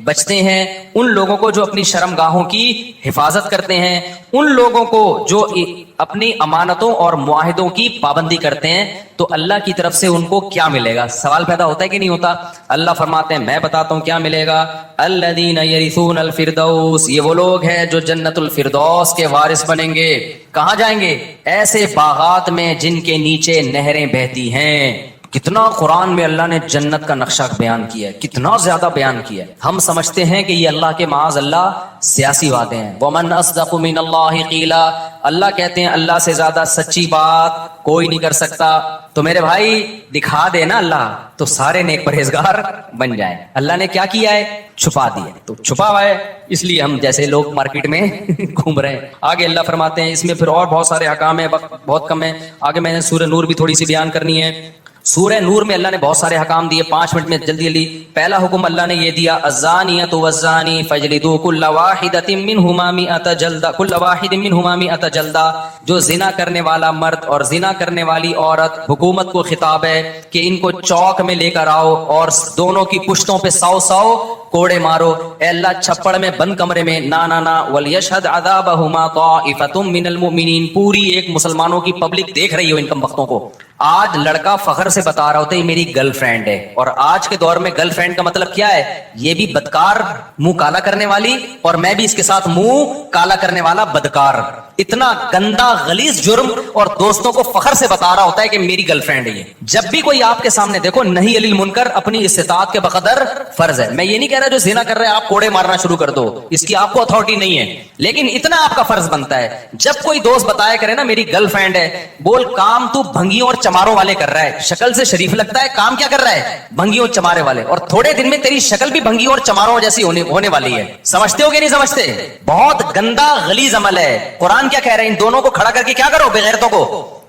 بچتے ہیں، ان لوگوں کو جو اپنی شرمگاہوں کی حفاظت کرتے ہیں، ان لوگوں کو جو اپنی امانتوں اور معاہدوں کی پابندی کرتے ہیں. تو اللہ کی طرف سے ان کو کیا ملے گا؟ سوال پیدا ہوتا ہے کہ نہیں ہوتا؟ اللہ فرماتے ہیں میں بتاتا ہوں کیا ملے گا. الذین یرثون الفردوس، یہ وہ لوگ ہیں جو جنت الفردوس کے وارث بنیں گے. کہاں جائیں گے؟ ایسے باغات میں جن کے نیچے نہریں بہتی ہیں. کتنا قرآن میں اللہ نے جنت کا نقشہ بیان کیا ہے، کتنا زیادہ بیان کیا ہے. ہم سمجھتے ہیں کہ یہ اللہ کے معاذ اللہ سیاسی باتیں ہیں. وَمَنْ أَصْدَقُ مِنَ اللَّهِ قِيلًا، اللہ کہتے ہیں اللہ سے زیادہ سچی بات کوئی نہیں کر سکتا. تو میرے بھائی دکھا دے نا اللہ تو سارے نیک پرہیزگار بن جائیں. اللہ نے کیا کیا ہے؟ چھپا دیا. تو چھپا ہوا ہے اس لیے ہم جیسے لوگ مارکیٹ میں گھوم رہے ہیں. آگے اللہ فرماتے ہیں اس میں پھر اور بہت سارے احکام ہیں، وقت بہت کم ہے. آگے میں نے سورہ نور بھی تھوڑی سی بیان کرنی ہے. سورہ نور میں اللہ نے بہت سارے حکام دیے, 5 منٹ میں جلدی جلدی. پہلا حکم اللہ نے یہ دیا, الزانیۃ والزانی فاجلدوا کل واحدۃ منہما مئۃ جلدہ, کل واحد منہما مئۃ جلدہ. جو زنا کرنے والا مرد اور زنا کرنے والی عورت, حکومت کو خطاب ہے کہ ان کو چوک میں لے کر آؤ اور دونوں کی پشتوں پہ 100 کوڑے مارو. اے اللہ چھپڑ میں بند کمرے میں, نا ولیشہد عذابہما طائفۃ من المؤمنین. پوری ایک مسلمانوں کی پبلک دیکھ رہی ہو ان کم بختوں کو. آج لڑکا فخر سے بتا رہا ہوتا ہے یہ میری گرل فرینڈ ہے, اور آج کے دور میں گرل فرینڈ کا مطلب کیا ہے, یہ بھی بدکار منہ کالا کرنے والی اور میں بھی اس کے ساتھ منہ کالا کرنے والا بدکار. اتنا گندا غلیظ جرم, اور دوستوں کو فخر سے بتا رہا ہوتا ہے کہ میری گرل فرینڈ ہے یہ. جب بھی کوئی آپ کے سامنے دیکھو, نہیں علی المنکر اپنی استطاعت کے بقدر فرض ہے. میں یہ نہیں کہہ رہا جو زنا کر رہے ہیں آپ کوڑے مارنا شروع کر دو, اس کی آپ کو اتھارٹی نہیں ہے, لیکن اتنا آپ کا فرض بنتا ہے جب کوئی دوست بتایا کرے نا میری گرل فرینڈ ہے, بول کام تو بھنگیوں اور چماروں والے کر رہا ہے, شکل سے شریف لگتا ہے, کام کیا کر رہا ہے, بھنگیوں چمارے والے, اور تھوڑے دن میں تیری شکل بھی بھنگیوں اور چماروں جیسی ہونے والی ہے. سمجھتے ہو کہ نہیں سمجھتے؟ بہت گندا غلیظ عمل ہے. قرآن کیا کہہ رہے ہیں, ان دونوں کو کھڑا کر کے کیا کرو, بغیرتوں کو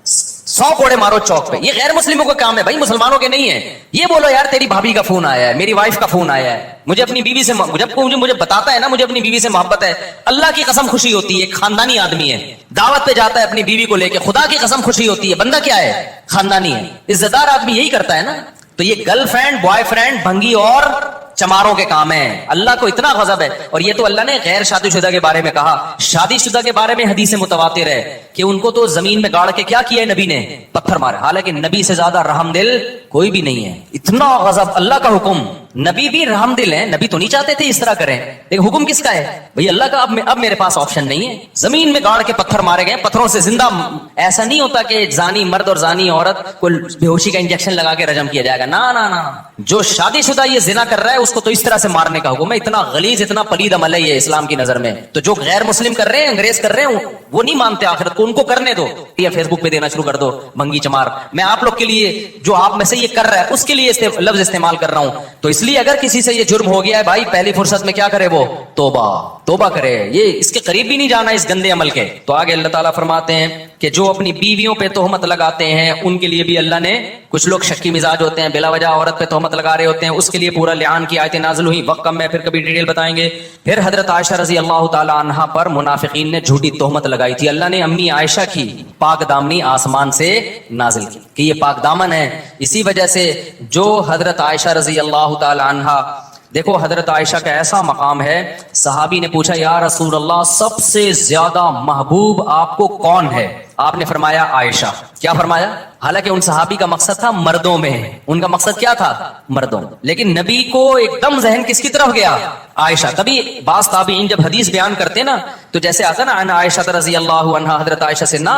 100 کوڑے مارو چوک پہ. یہ غیر مسلموں کا کام ہے بھائی, مسلمانوں کے نہیں ہے. یہ بولو یار تیری بھابھی کا فون آیا ہے, میری وائف کا فون آیا ہے, مجھے اپنی بیوی سے, جب کوئی مجھے بتاتا ہے نا مجھے اپنی بیوی سے محبت ہے, اللہ کی قسم خوشی ہوتی ہے. ایک خاندانی آدمی ہے, دعوت پہ جاتا ہے اپنی بیوی کو لے کے, خدا کی قسم خوشی ہوتی ہے. بندہ کیا ہے, خاندانی ہے, عزت دار آدمی یہی کرتا ہے نا. تو یہ گرل فرینڈ بوائے فرینڈ بھنگی اور چماروں کے کام ہیں. اللہ کو اتنا غضب ہے. اور یہ تو اللہ نے غیر شادی شدہ کے بارے میں کہا. شادی شدہ کے بارے میں حدیث متواتر ہے کہ ان کو تو زمین میں گاڑ کے کیا کیا ہے نبی نے, پتھر مارے. حالانکہ نبی سے زیادہ رحم دل کوئی بھی نہیں ہے. اتنا غضب, اللہ کا حکم, نبی بھی رحم دل ہیں, نبی تو نہیں چاہتے تھے اس طرح کریں, لیکن حکم کس کا ہے بھئی, اللہ کا. اب میرے پاس آپشن نہیں ہے. زمین میں گاڑ کے پتھر مارے گئے, پتھروں سے زندہ. ایسا نہیں ہوتا کہ زانی مرد اور زانی عورت کو بے ہوشی کا انجیکشن لگا کے رجم کیا جائے گا, نا. جو شادی شدہ یہ زنا کر رہا ہے اس کو تو اس طرح سے مارنے کا حکم ہے. اتنا غلیظ اتنا پلید عمل ہے یہ اسلام کی نظر میں. تو جو غیر مسلم کر رہے ہیں, انگریز کر رہے ہیں, وہ نہیں مانتے آخرت کو, ان کو کرنے دو. یہ فیس بک پہ دینا شروع کر دو بھنگی چمار. میں آپ لوگ کے لیے جو آپ میں سے یہ کر رہا ہے اس کے لیے لفظ استعمال کر رہا ہوں. تو اس لیے اگر کسی سے یہ جرم ہو گیا ہے بھائی, پہلی فرصت میں کیا کرے, وہ توبہ کرے. یہ اس کے قریب بھی نہیں جانا اس گندے عمل کے. تو آگے اللہ تعالیٰ فرماتے ہیں کہ جو اپنی بیویوں پہ تہمت لگاتے ہیں ان کے لیے بھی اللہ نے, کچھ لوگ شکی مزاج ہوتے ہیں, بلا وجہ عورت پہ تہمت لگا رہے ہوتے ہیں, اس کے لیے پورا لعان کی آیتیں نازل ہوئی. وقت کم ہے, پھر کبھی ڈیٹیل بتائیں گے. پھر حضرت عائشہ رضی اللہ تعالی عنہا پر منافقین نے جھوٹی تہمت لگائی تھی. اللہ نے امی عائشہ کی پاک دامنی آسمان سے نازل کی کہ یہ پاک دامن ہے. اسی وجہ سے جو حضرت عائشہ رضی اللہ تعالی عنہا, دیکھو حضرت عائشہ کا ایسا مقام ہے, صحابی نے پوچھا یا رسول اللہ سب سے زیادہ محبوب آپ کو کون ہے؟ آپ نے فرمایا عائشہ. کیا فرمایا؟ حالانکہ ان صحابی کا مقصد تھا مردوں میں, ان کا مقصد کیا تھا, مردوں. لیکن نبی کو ایک دم ذہن کس کی طرف گیا, عائشہ. کبھی بعض تابعین جب حدیث بیان کرتے نا تو جیسے آتا نا انا عائشہ رضی اللہ عنہا, حضرت عائشہ سے نا,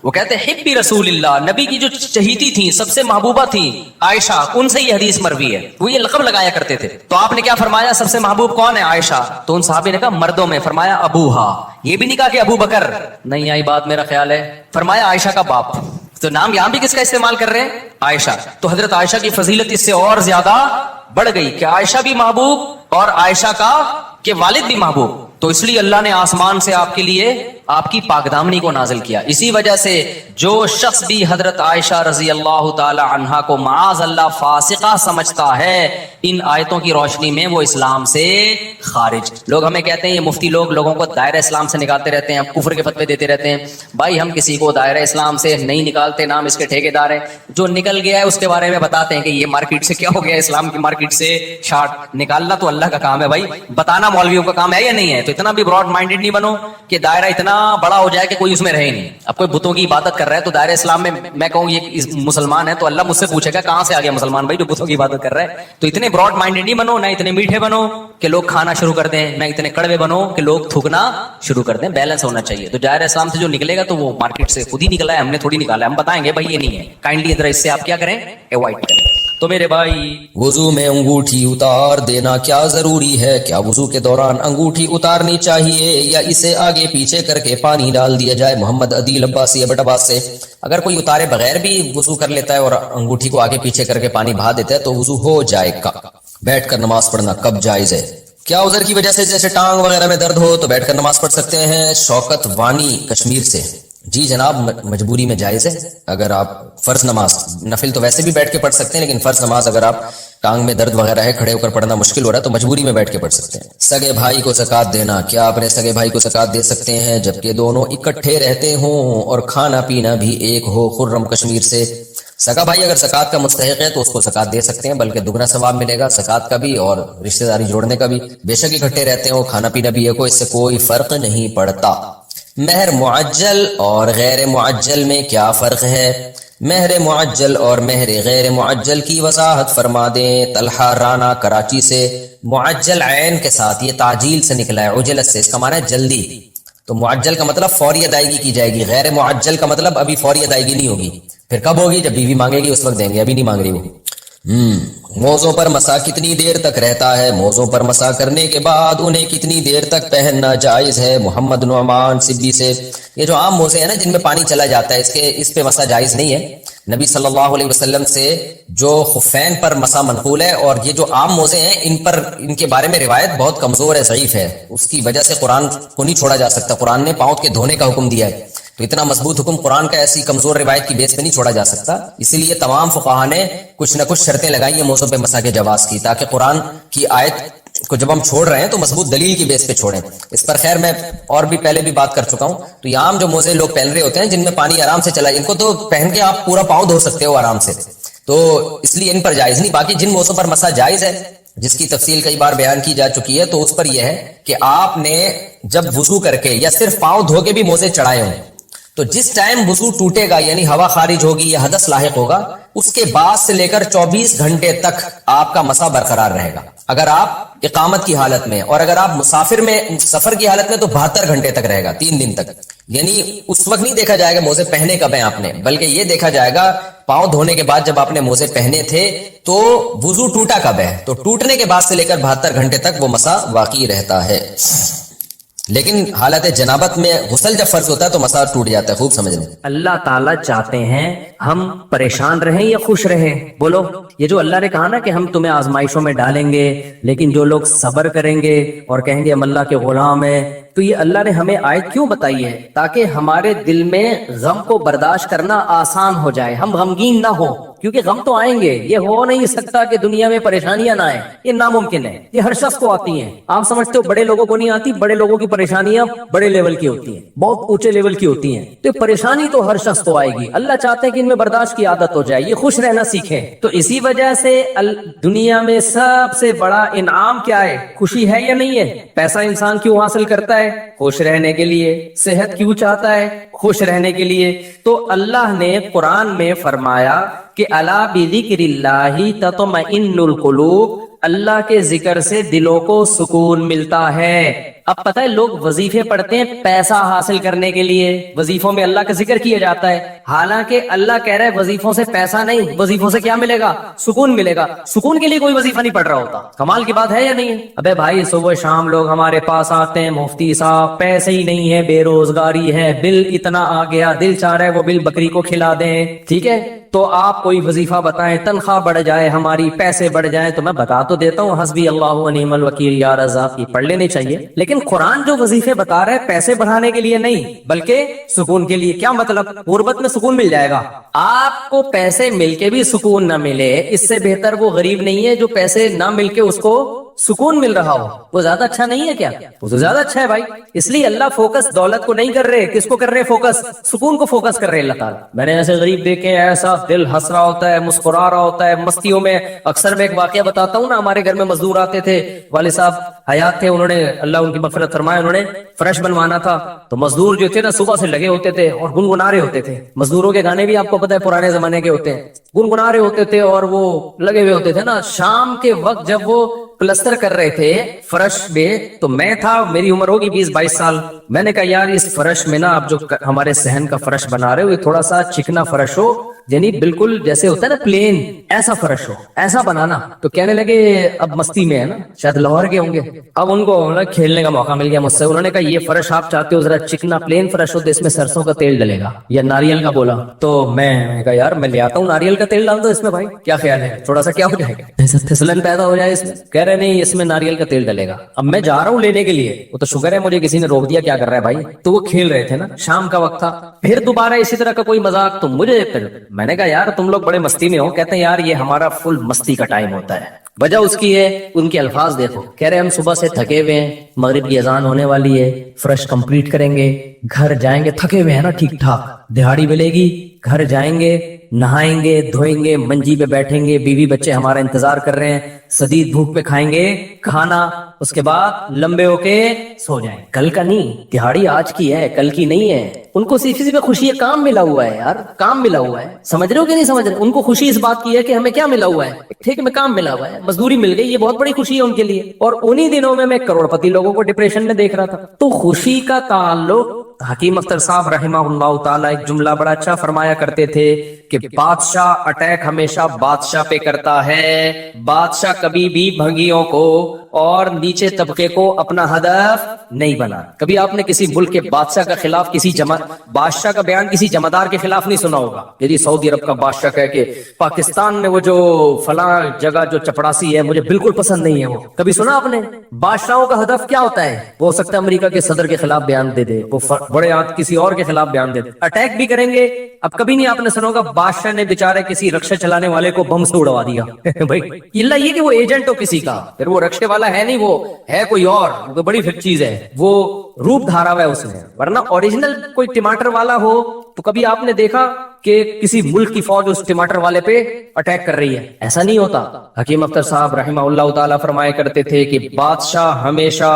وہ کہتے حبی رسول اللہ, نبی کی جو چہیتی تھی, سب سے محبوبہ تھی عائشہ, ان سے یہ حدیث مروی ہے. وہ یہ لقب لگایا کرتے تھے. تو آپ نے کیا فرمایا, سب سے محبوب کون ہے, عائشہ. تو ان صحابی نے کہا مردوں میں. فرمایا ابوہا. یہ بھی نہیں کہا کہ ابو بکر, نہیں آئی بات میرا خیال ہے. فرمایا عائشہ کا باپ. تو نام یہاں بھی کس کا استعمال کر رہے ہیں, عائشہ. تو حضرت عائشہ کی فضیلت اس سے اور زیادہ بڑھ گئی کہ عائشہ بھی محبوب اور عائشہ کا کہ والد بھی محبوب. تو اس لیے اللہ نے آسمان سے آپ کے لیے آپ کی پاکدامنی کو نازل کیا. اسی وجہ سے جو شخص بھی حضرت عائشہ رضی اللہ تعالی عنہا کو معاذ اللہ فاسقہ سمجھتا ہے ان آیتوں کی روشنی میں, وہ اسلام سے خارج. لوگ ہمیں کہتے ہیں, یہ مفتی لوگوں کو دائرہ اسلام سے نکالتے رہتے ہیں, کفر کے فتوے دیتے رہتے ہیں. بھائی ہم کسی کو دائرہ اسلام سے نہیں نکالتے, نام اس کے ٹھیکیدار ہیں. جو نکل گیا ہے اس کے بارے میں بتاتے ہیں کہ یہ مارکیٹ سے کیا ہو گیا, اسلام کی مارکیٹ سے شارٹ نکالنا تو اللہ کا کام ہے بھائی, بتانا مولویوں کا کام ہے یا نہیں ہے. تو اتنا بھی براڈ مائنڈیڈ نہیں بنو کہ دائرہ اتنا بڑا ہو جائے کہ کوئی اس میں رہے نہیں. اب کوئی بتوں کی عبادت کر رہا ہے تو دائرہ اسلام میں کہوں یہ مسلمان ہے تو اللہ مجھ سے پوچھے گا کہاں سے آ گیا مسلمان بھائی جو بتوں کی عبادت کر رہا ہے. تو اتنے براڈ مائنڈیڈ نہیں بنو, نہ اتنے میٹھے بنو کہ لوگ کھانا شروع کر دیں, نہ اتنے کڑوے بنو کہ لوگ تھوکنا شروع کر دیں. بیلنس ہونا چاہیے. تو دائرہ اسلام سے جو نکلے گا تو وہ مارکیٹ سے خود ہی نکلا ہے, ہم نے تھوڑی نکالا ہے. ہم بتائیں گے بھائی یہ نہیں ہے, کائنڈلی ادھر اس سے آپ کیا کریں, اوائڈ کریں. تو میرے بھائی وضو میں انگوٹھی اتار دینا کیا ضروری ہے؟ کیا وضو کے دوران انگوٹھی اتارنی چاہیے یا اسے آگے پیچھے کر کے پانی ڈال دیا جائے؟ محمد عدیل عباسی ابٹ عباس سے. اگر کوئی اتارے بغیر بھی وضو کر لیتا ہے اور انگوٹھی کو آگے پیچھے کر کے پانی بہا دیتا ہے تو وضو ہو جائے گا. بیٹھ کر نماز پڑھنا کب جائز ہے؟ کیا عذر کی وجہ سے جیسے ٹانگ وغیرہ میں درد ہو تو بیٹھ کر نماز پڑھ سکتے ہیں؟ شوکت وانی کشمیر سے. جی جناب مجبوری میں جائز ہے. اگر آپ فرض نماز، نفل تو ویسے بھی بیٹھ کے پڑھ سکتے ہیں، لیکن فرض نماز اگر آپ ٹانگ میں درد وغیرہ ہے، کھڑے ہو کر پڑھنا مشکل ہو رہا ہے، تو مجبوری میں بیٹھ کے پڑھ سکتے ہیں. سگے بھائی کو زکوٰۃ دینا، کیا اپنے سگے بھائی کو زکوٰۃ دے سکتے ہیں جبکہ دونوں اکٹھے رہتے ہوں اور کھانا پینا بھی ایک ہو؟ خرم کشمیر سے. سگا بھائی اگر زکوٰۃ کا مستحق ہے تو اس کو زکوٰۃ دے سکتے ہیں، بلکہ دگنا ثواب ملے گا زکوٰۃ کا بھی اور رشتہ داری جوڑنے کا بھی. بے شک اکٹھے رہتے ہوں، کھانا پینا بھی ایک ہو، اس سے کوئی فرق نہیں پڑتا. مہر معجل اور غیر معجل میں کیا فرق ہے؟ مہر معجل اور مہر غیر معجل کی وضاحت فرما دیں. طلحہ رانا کراچی سے. معجل عین کے ساتھ، یہ تعجیل سے نکلا ہے، عجلت سے، اس کا معنی ہے جلدی. تو معجل کا مطلب فوری ادائیگی کی جائے گی، غیر معجل کا مطلب ابھی فوری ادائیگی نہیں ہوگی. پھر کب ہوگی؟ جب بیوی مانگے گی اس وقت دیں گے، ابھی نہیں مانگ رہی وہ. موزوں پر مسا کتنی دیر تک رہتا ہے؟ موزوں پر مسا کرنے کے بعد انہیں کتنی دیر تک پہننا جائز ہے؟ محمد نعمان سبی سے. یہ جو عام موزے ہیں نا جن میں پانی چلا جاتا ہے، اس پہ مسا جائز نہیں ہے. نبی صلی اللہ علیہ وسلم سے جو خفین پر مسا منقول ہے، اور یہ جو عام موزے ہیں ان کے بارے میں روایت بہت کمزور ہے، ضعیف ہے. اس کی وجہ سے قرآن کو نہیں چھوڑا جا سکتا. قرآن نے پاؤں کے دھونے کا حکم دیا ہے، تو اتنا مضبوط حکم قرآن کا ایسی کمزور روایت کی بیس پہ نہیں چھوڑا جا سکتا. اسی لیے تمام فقہا نے کچھ نہ کچھ شرطیں لگائی ہیں موضوع پہ مسا کے جواز کی، تاکہ قرآن کی آیت کو جب ہم چھوڑ رہے ہیں تو مضبوط دلیل کی بیس پہ چھوڑیں. اس پر خیر میں اور بھی پہلے بھی بات کر چکا ہوں. تو یہ عام جو موزے لوگ پہن رہے ہوتے ہیں جن میں پانی آرام سے چلا، ان کو تو پہن کے آپ پورا پاؤں دھو سکتے ہو آرام سے، تو اس لیے ان پر جائز نہیں. باقی جن موزوں پر مسا جائز ہے، جس کی تفصیل کئی بار بیان کی جا چکی ہے، تو اس پر یہ ہے کہ آپ نے جب وضو کر کے یا صرف پاؤں دھو کے بھی موزے چڑھائے ہوں، تو جس ٹائم وضو ٹوٹے گا، یعنی ہوا خارج ہوگی یا حدث لاحق ہوگا، اس کے بعد سے لے کر 24 گھنٹے تک آپ کا مسا برقرار رہے گا. اگر آپ اقامت کی حالت میں، اور اگر آپ سفر کی حالت میں تو 72 گھنٹے تک رہے گا، 3 دن تک. یعنی اس وقت نہیں دیکھا جائے گا موزے پہنے کب ہیں آپ نے، بلکہ یہ دیکھا جائے گا پاؤں دھونے کے بعد جب آپ نے موزے پہنے تھے تو وضو ٹوٹا کب ہے. تو ٹوٹنے کے بعد سے لے کر 72 گھنٹے تک وہ مسا باقی رہتا ہے. لیکن حالت جنابت میں غسل جب فرض ہوتا ہے تو مسا ٹوٹ جاتا ہے. خوب سمجھ لیں. اللہ تعالیٰ چاہتے ہیں ہم پریشان رہیں یا خوش رہیں؟ بولو. یہ جو اللہ نے کہا نا کہ ہم تمہیں آزمائشوں میں ڈالیں گے، لیکن جو لوگ صبر کریں گے اور کہیں گے ہم اللہ کے غلام ہیں، تو یہ اللہ نے ہمیں آیت کیوں بتائی ہے؟ تاکہ ہمارے دل میں غم کو برداشت کرنا آسان ہو جائے، ہم غمگین نہ ہو. کیونکہ غم تو آئیں گے، یہ ہو نہیں سکتا کہ دنیا میں پریشانیاں نہ آئیں، یہ ناممکن ہے. یہ ہر شخص کو آتی ہیں. آپ سمجھتے ہو بڑے لوگوں کو نہیں آتی؟ بڑے لوگوں کی پریشانیاں بڑے لیول کی ہوتی ہیں، بہت اونچے لیول کی ہوتی ہیں. تو پریشانی تو ہر شخص کو آئے گی. اللہ چاہتے ہیں کہ ان میں برداشت کی عادت ہو جائے، یہ خوش رہنا سیکھیں. تو اسی وجہ سے دنیا میں سب سے بڑا انعام کیا ہے؟ خوشی ہے یا نہیں ہے؟ پیسہ انسان کیوں حاصل کرتا ہے؟ خوش رہنے کے لیے. صحت کیوں چاہتا ہے؟ خوش رہنے کے لیے. تو اللہ نے قرآن میں فرمایا کہ الا بذکر اللہ تطمئن القلوب، اللہ کے ذکر سے دلوں کو سکون ملتا ہے. اب پتہ ہے لوگ وظیفے پڑھتے ہیں پیسہ حاصل کرنے کے لیے، وظیفوں میں اللہ کا ذکر کیا جاتا ہے، حالانکہ اللہ کہہ رہا ہے وظیفوں سے پیسہ نہیں، وظیفوں سے کیا ملے گا؟ سکون ملے گا. سکون کے لیے کوئی وظیفہ نہیں پڑھ رہا ہوتا. کمال کی بات ہے یا نہیں؟ ابے بھائی صبح شام لوگ ہمارے پاس آتے ہیں، مفتی صاحب پیسے ہی نہیں ہے، بے روزگاری ہے، بل اتنا آ گیا، دل چاہ رہا ہے وہ بل بکری کو کھلا دیں. ٹھیک ہے، تو آپ کوئی وظیفہ بتائیں، تنخواہ بڑھ جائے ہماری، پیسے بڑھ جائیں. تو میں بتا تو دیتا ہوں حسبی اللہ و نعم الوکیل یا رزاق، یہ پڑھ لینے چاہیے. لیکن قرآن جو وظیفے بتا رہے ہیں پیسے بڑھانے کے لیے نہیں، بلکہ سکون کے لیے. کیا مطلب؟ غربت میں سکون مل جائے گا. آپ کو پیسے مل کے بھی سکون نہ ملے، اس سے بہتر وہ غریب نہیں ہے جو پیسے نہ مل کے اس کو سکون مل رہا ہو. وہ زیادہ اچھا نہیں ہے کیا؟ وہ تو زیادہ اچھا ہے بھائی. اس لیے اللہ فوکس دولت کو نہیں کر رہے، کس کو کر رہے؟ فوکس سکون کو فوکس کر رہے اللہ تعالیٰ. میں نے ایسے غریب دیکھے، ایسا دل ہنس رہا ہوتا ہے، مسکرا رہا ہوتا ہے مستیوں میں. اکثر میں ایک واقعہ بتاتا ہوں نا، ہمارے گھر میں مزدور آتے تھے، والد صاحب حیات تھے، انہوں نے اللہ ان کی مغفرت فرمائے، انہوں نے فرش بنوانا تھا. تو مزدور جو تھے نا صبح سے لگے ہوتے تھے اور گنگنا رہے ہوتے تھے. مزدوروں کے گانے بھی آپ کو پتہ ہے پرانے زمانے کے ہوتے ہیں، گنگنا رہے ہوتے تھے اور وہ لگے ہوئے ہوتے تھے نا. شام کے وقت جب وہ پلستر کر رہے تھے فرش میں، تو میں تھا، میری عمر ہوگی 20-22 سال. میں نے کہا یار اس فرش میں نا اب جو ہمارے صحن کا فرش بنا رہے ہو، یہ تھوڑا سا چکنا فرش ہو، یعنی بالکل جیسے ہوتا ہے نا پلین، ایسا فرش ہو، ایسا بنانا. تو کہنے لگے اب مستی میں ہے نا، شاید لاہور کے ہوں گے. اب ان کو کھیلنے کا موقع مل گیا مجھ سے. انہوں نے کہا یہ فرش آپ چاہتے ہو ذرا چکنا پلین فرش ہو تو اس میں سرسوں کا تیل ڈلے گا یا ناریل کا. بولا تو میں کہا یار میں لے آتا ہوں ناریل کا تیل ڈال دو اس میں بھائی، کیا خیال ہے؟ تھوڑا سا کیا ہو جائے گا، پھسلن پیدا ہو جائے اس میں. کہہ رہے رہے نہیں اس میں ناریل کا تیل ڈلے گا. اب میں جا رہا ہوں لینے کے لیے, وہ تو شکر ہے مجھے کسی نے روک دیا, کیا کر رہا ہے بھائی. تو وہ کھیل رہے تھے نا, شام کا وقت تھا, پھر دوبارہ اسی طرح کا کوئی مذاق. تو مجھے میں نے کہا یار تم لوگ بڑے مستی میں ہو. کہتے ہیں یار یہ ہمارا فل مستی کا ٹائم ہوتا ہے. وجہ اس کی ہے, ان کے الفاظ دیکھو, کہہ رہے ہم صبح سے تھکے ہوئے ہیں, مغرب کی اذان ہونے والی ہے, فرش کمپلیٹ کریں گے, گھر جائیں گے, تھکے ہوئے ہیں نا ٹھیک ٹھاک, دہاڑی ملے گی, گھر جائیں گے, نہائیں گے, دھوئیں گے, منجی پہ بیٹھیں گے, بیوی بچے ہمارا انتظار کر رہے ہیں, شدید بھوک پہ کھائیں گے کھانا, اس کے بعد لمبے ہو کے سو جائیں. کل کا نہیں, دہاڑی آج کی ہے, کل کی نہیں ہے. ان کو صرف اسی پہ خوشی ہے, کام ملا ہوا ہے یار, کام ملا ہوا ہے. سمجھ رہے ہو کہ نہیں سمجھ رہے؟ ان کو خوشی اس بات کی ہے کہ ہمیں کیا ملا ہوا ہے, ٹھیک میں کام ملا ہوا ہے, مزدوری مل گئی, یہ بہت بڑی خوشی ہے ان کے لیے. اور انہی دنوں میں کروڑ پتی لوگوں کو ڈپریشن میں دیکھ رہا تھا. تو خوشی کا تعلق, حکیم اختر صاحب رحمہ اللہ تعالی ایک جملہ بڑا اچھا فرمایا کرتے تھے کہ بادشاہ اٹیک ہمیشہ بادشاہ پہ کرتا ہے, بادشاہ کبھی بھی بھنگیوں کو اور نیچے طبقے کو اپنا ہدف نہیں بنا. کبھی آپ نے کسی ملک کے بادشاہ کا خلاف کسی بادشاہ کا بیان کسی جمعدار کے خلاف نہیں سنا ہوگا. یعنی سعودی عرب کا بادشاہ کہے کہ پاکستان میں وہ جو فلاں جگہ جو چپڑاسی ہے مجھے بالکل پسند نہیں ہے, وہ کبھی سنا آپ نے؟ بادشاہوں کا ہدف کیا ہوتا ہے؟ وہ ہو سکتا ہے امریکہ کے صدر کے خلاف بیان دے دے, وہ بڑے کسی اور کے خلاف بیان دے دے, اٹیک بھی کریں گے. اب کبھی نہیں آپ نے سنا ہوگا بادشاہ نے بیچارے کسی رکشے چلانے والے کو بم سے اڑوا دیا. بھائی اللہ یہ کہ وہ ایجنٹ ہو کسی کا, پھر وہ رکشے والا ہے نہیں, وہ ہے کوئی اور, وہ بڑی پھر چیز ہے, وہ روپ دھارا ہوا ہے اس نے. ورنہ اوریجنل کوئی ٹماٹر والا ہو تو کبھی آپ نے دیکھا کہ کسی ملک کی فوج اس ٹماٹر والے پہ اٹیک کر رہی ہے؟ ایسا نہیں ہوتا. حکیم اختر صاحب رحمہ اللہ تعالیٰ فرمایا کرتے تھے کہ بادشاہ ہمیشہ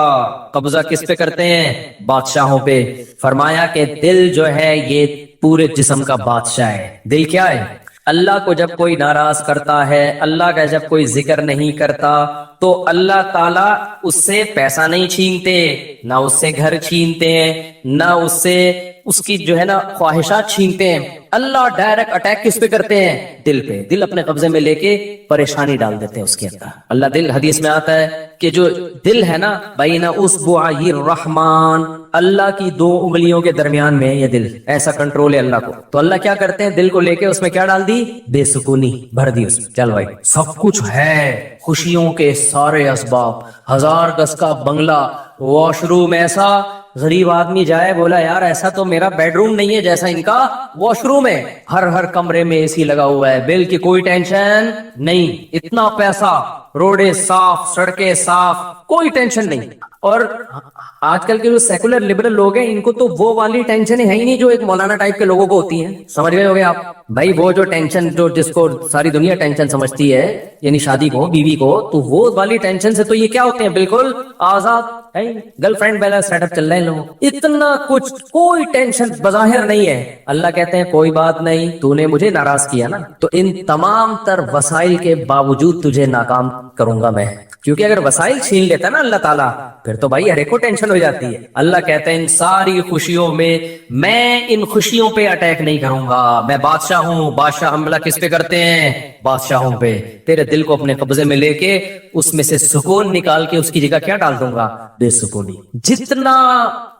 قبضہ کس پہ کرتے ہیں؟ بادشاہوں پہ. فرمایا کہ دل جو ہے یہ پورے جسم کا بادشاہ ہے. دل کیا ہے؟ اللہ کو جب کوئی ناراض کرتا ہے, اللہ کا جب کوئی ذکر نہیں کرتا, تو اللہ تعالیٰ اس سے پیسہ نہیں چھینتے, نہ اس سے گھر چھینتے ہیں, نہ اس سے اس کی جو ہے نا خواہشات چھینتے ہیں. اللہ ڈائریکٹ اٹیک کس پہ کرتے ہیں؟ دل پہ. دل اپنے قبضے میں لے کے پریشانی ڈال دیتے ہیں اس کے اندر. اللہ دل, حدیث میں آتا ہے کہ جو دل ہے نا بین اصبعی الرحمن, اللہ کی 2 انگلیوں کے درمیان میں یہ دل, ایسا کنٹرول ہے اللہ کو. تو اللہ کیا کرتے ہیں؟ دل کو لے کے اس میں کیا ڈال دی؟ بے سکونی بھر دی اس میں. چل بھائی سب کچھ ہے, خوشیوں کے سارے اسباب, 1000 گز کا بنگلہ, واش روم ایسا, غریب آدمی جائے بولا یار ایسا تو میرا بیڈ روم نہیں ہے جیسا ان کا واش روم ہے, ہر کمرے میں اے سی لگا ہوا ہے, بل کی کوئی ٹینشن نہیں, اتنا پیسہ, روڈیں صاف, سڑکیں صاف, کوئی ٹینشن نہیں. اور آج کل کے جو سیکولر لبرل لوگ ہیں ان کو تو وہ والی ٹینشن ہے ہی نہیں جو ایک مولانا ٹائپ کے لوگوں کو ہوتی ہیں. سمجھ گئے ہوگے آپ بھائی؟ وہ جو ٹینشن جو جس کو ساری دنیا ٹینشن سمجھتی ہے, یعنی شادی کو, بیوی کو, تو وہ والی ٹینشن سے تو یہ کیا ہوتے ہیں؟ بالکل آزاد. گرل فرینڈ والا سیٹ اپ چل رہے ہیں لوگ, اتنا کچھ, کوئی ٹینشن بظاہر نہیں ہے. اللہ کہتے ہیں کوئی بات نہیں, تو نے مجھے ناراض کیا نا, تو ان تمام تر وسائل کے باوجود تجھے ناکام کروں گا میں. کیونکہ اگر وسائل چھین لیتا نا اللہ تعالیٰ, پھر تو بھائی ہر ایک کو ٹینشن ہو جاتی ہے. اللہ کہتے ہیں ان ساری خوشیوں میں ان خوشیوں پہ اٹیک نہیں کروں گا, میں بادشاہ ہوں. بادشاہ حملہ کس پہ کرتے ہیں؟ بادشاہوں پہ. تیرے دل کو اپنے قبضے میں لے کے اس میں سے سکون نکال کے اس کی جگہ کیا ڈال دوں گا؟ بے سکونی. جتنا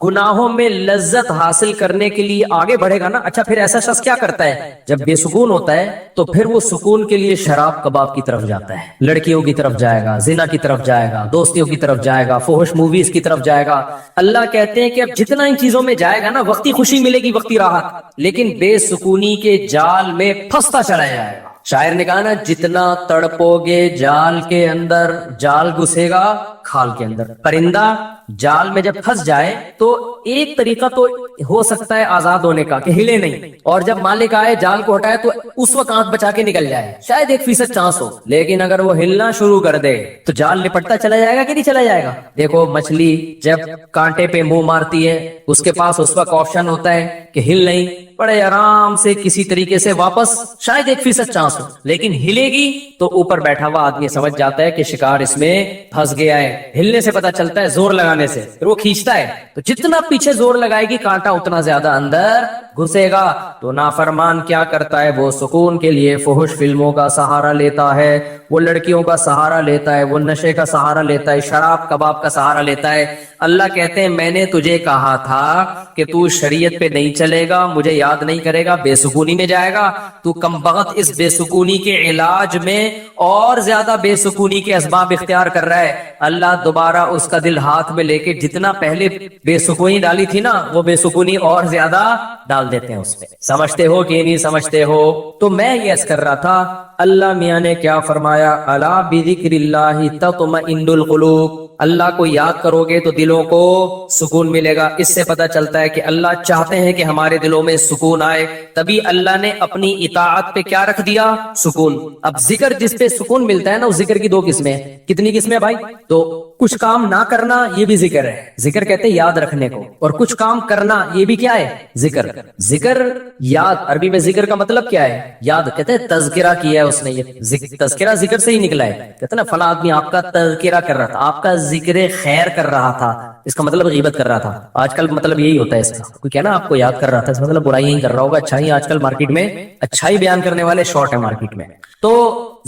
گناہوں میں لذت حاصل کرنے کے لیے آگے بڑھے گا نا, اچھا پھر ایسا شخص کیا کرتا ہے جب بے سکون ہوتا ہے؟ تو پھر وہ سکون کے لیے شراب کباب کی طرف جاتا ہے, لڑکیوں کی طرف جائے گا, زنا کی طرف جائے گا, دوستیوں کی طرف جائے گا, فحش موویز کی طرف جائے گا. اللہ کہتے ہیں کہ اب جتنا ان چیزوں میں جائے گا نا, وقتی خوشی ملے گی, وقتی راحت, لیکن بے سکونی کے جال میں پھنستا چلا جائے گا. شاعر نے کہا نا, جتنا تڑپو گے جال کے اندر, جال گھسے گا کھال کے اندر. پرندہ جال میں جب پھنس جائے تو ایک طریقہ تو ہو سکتا ہے آزاد ہونے کا کہ ہلے نہیں, اور جب مالک آئے جال کو ہٹائے تو اس وقت آنکھ بچا کے نکل جائے, شاید 1% چانس ہو. لیکن اگر وہ ہلنا شروع کر دے تو جال لپٹتا چلا جائے گا کہ نہیں چلا جائے گا؟ دیکھو مچھلی جب کانٹے پہ منہ مارتی ہے, اس کے پاس اس وقت آپشن ہوتا ہے کہ ہل نہیں, بڑے آرام سے کسی طریقے سے واپس, شاید 1% چانس ہو, لیکن ہلے گی تو اوپر بیٹھا ہوا آدمی سمجھ جاتا ہے کہ شکار اس میں پھنس گیا ہے. ہلنے سے پتا چلتا ہے, زور لگانے سے, پھر وہ کھینچتا ہے. تو جتنا پیچھے زور لگائے گی کانٹا اتنا زیادہ اندر گھسے گا. تو نافرمان کیا کرتا ہے؟ وہ سکون کے لیے فحش فلموں کا سہارا لیتا ہے, وہ لڑکیوں کا سہارا لیتا ہے, وہ نشے کا سہارا لیتا ہے, شراب کباب کا سہارا لیتا ہے. اللہ کہتے ہیں میں نے تجھے کہا تھا کہ تو شریعت پہ نہیں چلے گا, مجھے یاد نہیں کرے گا بے سکونی میں جائے گا. تو کم بخت اس بے سکونی کے علاج میں اور زیادہ بے سکونی کے اسباب اختیار کر رہا ہے. اللہ دوبارہ اس کا دل ہاتھ میں لے کے جتنا پہلے بے سکونی ڈالی تھی نا وہ بے سکونی اور زیادہ ڈال دیتے ہیں اس پہ. سمجھتے ہو کہ نہیں سمجھتے ہو؟ تو میں یہ عرض کر رہا تھا اللہ میاں نے کیا فرمایا, الا بذکر اللہ تطمئن القلوب. اللہ کو یاد کرو گے تو دلوں کو سکون ملے گا. اس سے پتہ چلتا ہے کہ اللہ چاہتے ہیں کہ ہمارے دلوں میں سکون آئے, تبھی اللہ نے اپنی اطاعت پہ کیا رکھ دیا؟ سکون. اب ذکر جس پہ سکون ملتا ہے نا, اس ذکر کی دو قسمیں. کتنی قسمیں بھائی؟ تو کچھ کام نہ کرنا یہ بھی ذکر ہے, ذکر کہتے ہیں یاد رکھنے کو, اور کچھ کام کرنا یہ بھی کیا ہے؟ ذکر. ذکر یاد, عربی میں ذکر کا مطلب کیا ہے؟ یاد. کہتے ہیں تذکرہ کیا ہے اس نے, یہ تذکرہ ذکر سے ہی نکلا ہے. کہتے ہیں نا فلاں آدمی آپ کا تذکرہ کر رہا تھا, آپ کا ذکر خیر کر رہا تھا, اس کا مطلب غیبت کر رہا تھا. آج کل مطلب یہی ہوتا ہے اس کا, کوئی کہنا آپ کو یاد کر رہا تھا, اس مطلب برائی ہی کر رہا ہوگا. اچھائی آج کل مارکیٹ میں اچھائی بیان کرنے والے شارٹ ہے مارکیٹ میں. تو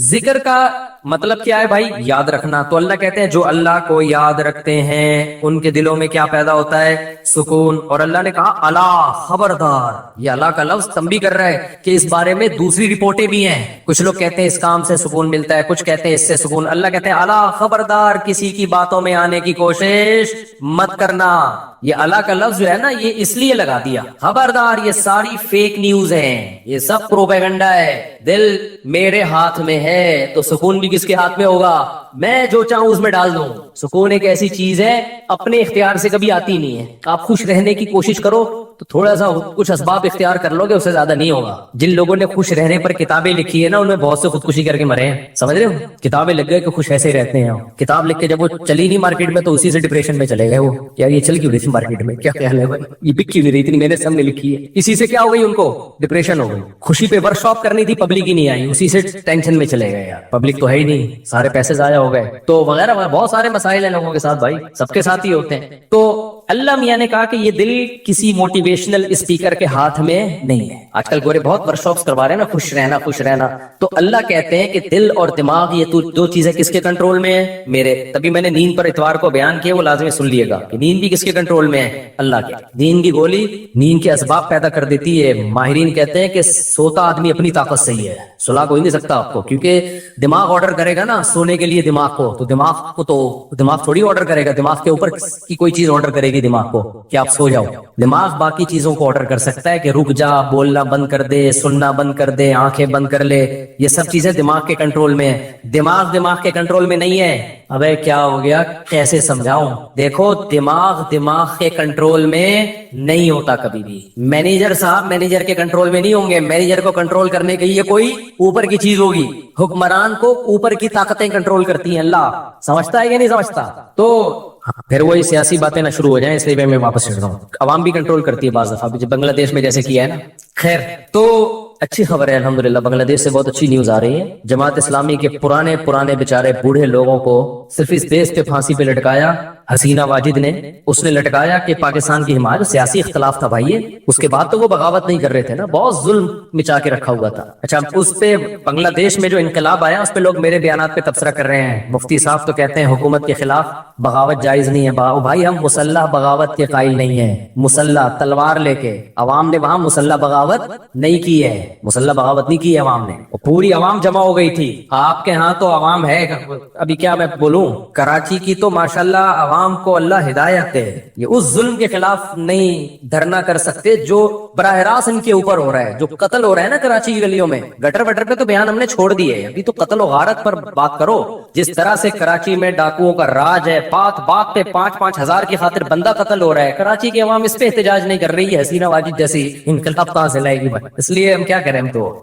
ذکر کا مطلب کیا ہے بھائی؟ یاد رکھنا. تو اللہ کہتے ہیں جو اللہ کو یاد رکھتے ہیں ان کے دلوں میں کیا پیدا ہوتا ہے؟ سکون. اور اللہ نے کہا الا, خبردار. یہ اللہ کا لفظ تنبیہ کر رہا ہے کہ اس بارے میں دوسری رپورٹیں بھی ہیں. کچھ لوگ کہتے ہیں اس کام سے سکون ملتا ہے, کچھ کہتے ہیں اس سے سکون. اللہ کہتے ہیں الا, خبردار, کسی کی باتوں میں آنے کی کوشش مت کرنا. یہ اللہ کا لفظ جو ہے نا یہ اس لیے لگا دیا, خبردار, یہ ساری فیک نیوز ہیں, یہ سب پروپیگنڈا ہے. دل میرے ہاتھ میں ہے تو سکون بھی کس کے ہاتھ میں ہوگا؟ میں جو چاہوں اس میں ڈال دوں. سکون ایک ایسی چیز ہے اپنے اختیار سے کبھی آتی نہیں ہے. آپ خوش رہنے کی کوشش کرو تو تھوڑا سا کچھ اسباب اختیار کر لو گے, اس سے زیادہ نہیں ہوگا. جن لوگوں نے خوش رہنے پر کتابیں لکھی ہے نا, ان میں بہت سے خودکشی کر کے مرے ہیں. سمجھ رہے ہو؟ کتابیں لگ گئے کہ خوش ایسے ہی رہتے ہیں. کتاب لکھ کے جب وہ چلی نہیں مارکیٹ میں تو اسی سے ڈپریشن میں چلے گئے. وہ یار یہ چل کیوں رہی تھی مارکیٹ میں, کیا خیال ہے بھائی, یہ بک کیوں نہیں رہی تھی, میں نے سامنے لکھی ہے. اسی سے کیا ہو گئی ان کو؟ ڈپریشن ہو گئی. خوشی پہ ورک شاپ کرنی تھی, پبلک ہی نہیں آئی, اسی سے ٹینشن میں چلے گئے. یار پبلک تو ہے ہی نہیں, سارے پیسے ضائع ہو گئے. تو وغیرہ بہت سارے مسائل ہیں لوگوں کے ساتھ بھائی, سب کے ساتھ ہی ہوتے ہیں. تو اللہ میاں نے کہا کہ یہ دل کسی موٹیویشنل اسپیکر کے ہاتھ میں نہیں ہے. آج کل گورے بہت ورک شاپس کروا رہے ہیں نا, خوش رہنا خوش رہنا. تو اللہ کہتے ہیں کہ دل اور دماغ یہ دو چیزیں کس کے کنٹرول میں ہے؟ میرے. تبھی میں نے نیند پر اتوار کو بیان کیا, وہ لازمی سن لیے گا کہ نیند بھی کس کے کنٹرول میں ہے؟ اللہ کے. نیند کی گولی نیند کے اسباب پیدا کر دیتی ہے. ماہرین کہتے ہیں کہ سوتا آدمی اپنی طاقت سے ہی ہے, سلا کوئی نہیں سکتا آپ کو, کیونکہ دماغ آرڈر کرے گا نا سونے کے لیے دماغ کو, تو دماغ تھوڑی آرڈر کرے گا, دماغ کے اوپر کی کوئی چیز آرڈر کرے گی دماغ کو کہ آپ سو جاؤ. دماغ باقی چیزوں کو آرڈر کر سکتا ہے کہ رک جا, بولنا بند کر دے, سننا بند کر دے, آنکھیں بند کر لے. یہ سب چیزیں دماغ کے کنٹرول میں ہے. دماغ کے کنٹرول میں نہیں ہے. ابے کیا ہو گیا, کیسے سمجھاؤں؟ دیکھو دماغ کے کنٹرول میں نہیں ہوتا کبھی بھی. مینیجر صاحب مینیجر کے کنٹرول میں نہیں ہوں گے. مینیجر کو کنٹرول کرنے کے لیے کوئی اوپر کی چیز ہوگی. حکمران کو اوپر کی طاقتیں کنٹرول کرتی ہیں. اللہ سمجھتا ہے یا نہیں سمجھتا؟ تو پھر وہی سیاسی باتیں نہ شروع ہو جائیں, اس لیے میں واپس چڑھ رہا ہوں. عوام بھی کنٹرول کرتی ہے بعض دفعہ, بنگلہ دیش میں جیسے کیا ہے نا. خیر, تو اچھی خبر ہے الحمدللہ, بنگلہ دیش سے بہت اچھی نیوز آ رہی ہے. جماعت اسلامی کے پرانے بیچارے بوڑھے لوگوں کو صرف اس بیس پہ پھانسی پہ لٹکایا حسینہ واجد نے. اس نے لٹکایا کہ پاکستان کی حمایت, سیاسی اختلاف تھا بھائی. اس کے بعد تو وہ بغاوت نہیں کر رہے تھے نا, بہت ظلم مچا کے رکھا ہوا تھا. اچھا, اس پہ بنگلہ دیش میں جو انقلاب آیا اس پہ لوگ میرے بیانات پہ تبصرہ کر رہے ہیں. مفتی صاحب تو کہتے ہیں حکومت کے خلاف بغاوت جائز نہیں ہے. بھائی ہم مسلح بغاوت کے قائل نہیں ہیں. مسلح تلوار لے کے عوام نے وہاں مسلح بغاوت نہیں کی ہے, مسلح بغاوت نہیں کی ہے عوام نے. پوری عوام جمع ہو گئی تھی. آپ کے ہاں تو عوام ہے, ابھی کیا میں بولوں, کراچی کی تو ماشاءاللہ عوام کو اللہ ہدایت ہے. یہ اس ظلم کے خلاف نہیں دھرنا کر سکتے جو براہ راست ان کے اوپر ہو رہا ہے, جو قتل ہو رہا ہے نا کراچی کی گلیوں میں. گٹر وٹر پہ تو بیان ہم نے چھوڑ دیے, ابھی تو قتل و غارت پر بات کرو. جس طرح سے کراچی میں ڈاکوؤں کا راج ہے, بات پہ 5-5 ہزار کی خاطر بندہ قتل ہو رہا ہے. کراچی کی عوام اس پہ احتجاج نہیں کر رہی ہے. حسینہ واجد جیسی انقلاب کہاں سے لائے گی بھائی؟ اس لیے ہم کیا کریں,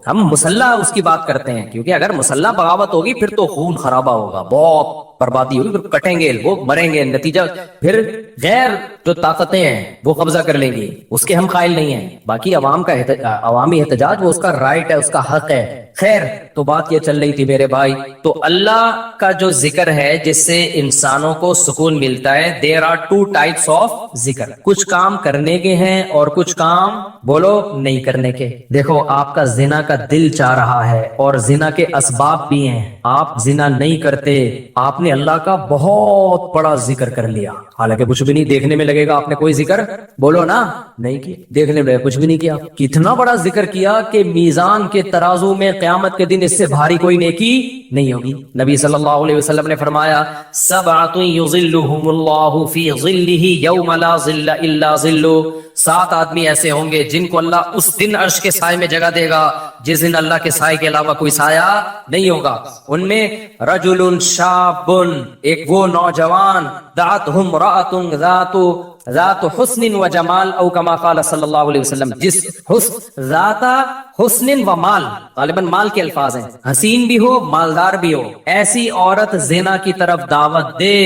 ہم مسلح اس کی بات کرتے ہیں, کیونکہ اگر مسلح بغاوت ہوگی پھر تو خون خرابہ ہوگا, بہت بربادی ہوگی, پھر کٹیں گے وہ, مریں گے, نتیجہ پھر غیر جو طاقتیں ہیں وہ قبضہ کر لیں گی. اس کے ہم قائل نہیں ہیں. باقی عوام کا عوامی احتجاج وہ اس کا رائٹ ہے, اس کا حق ہے. خیر, تو بات یہ چل رہی تھی میرے بھائی, تو اللہ کا جو ذکر ہے جس سے انسانوں کو سکون ملتا ہے, دیر آر 2 types آف ذکر. کچھ کام کرنے کے ہیں اور کچھ کام بولو نہیں کرنے کے. دیکھو آپ کا زنا کا دل چاہ رہا ہے اور زنا کے اسباب بھی ہیں, آپ زنا نہیں کرتے, آپ نے اللہ کا بہت بڑا ذکر کر لیا, حالانکہ کچھ بھی نہیں دیکھنے میں لگے گا آپ نے کوئی ذکر بولو نا نہیں کیا, دیکھنے میں کچھ کچھ بھی نہیں کیا. کتنا بڑا ذکر کیا کہ میزان کے ترازو میں قیامت کے دن اس سے بھاری کوئی نیکی نہیں ہوگی. نبی صلی اللہ علیہ وسلم نے فرمایا سبعۃ یظلھم اللہ فی ظلہ یوم لا ظل الا ظلہ. 7 آدمی ایسے ہوں گے جن کو اللہ اس دن عرش کے سائے میں جگہ دے گا جس دن اللہ کے سائے کے علاوہ کوئی سایہ نہیں ہوگا. ان میں رجل شاب، ایک وہ نوجوان، دعتہ امرأۃ ذات حسن و جمال او کما قال صلی اللہ علیہ وسلم، جس ذات حسن و مال، غالباً مال کے الفاظ ہیں، حسین بھی ہو مالدار بھی ہو، ایسی عورت زنا کی طرف دعوت دے.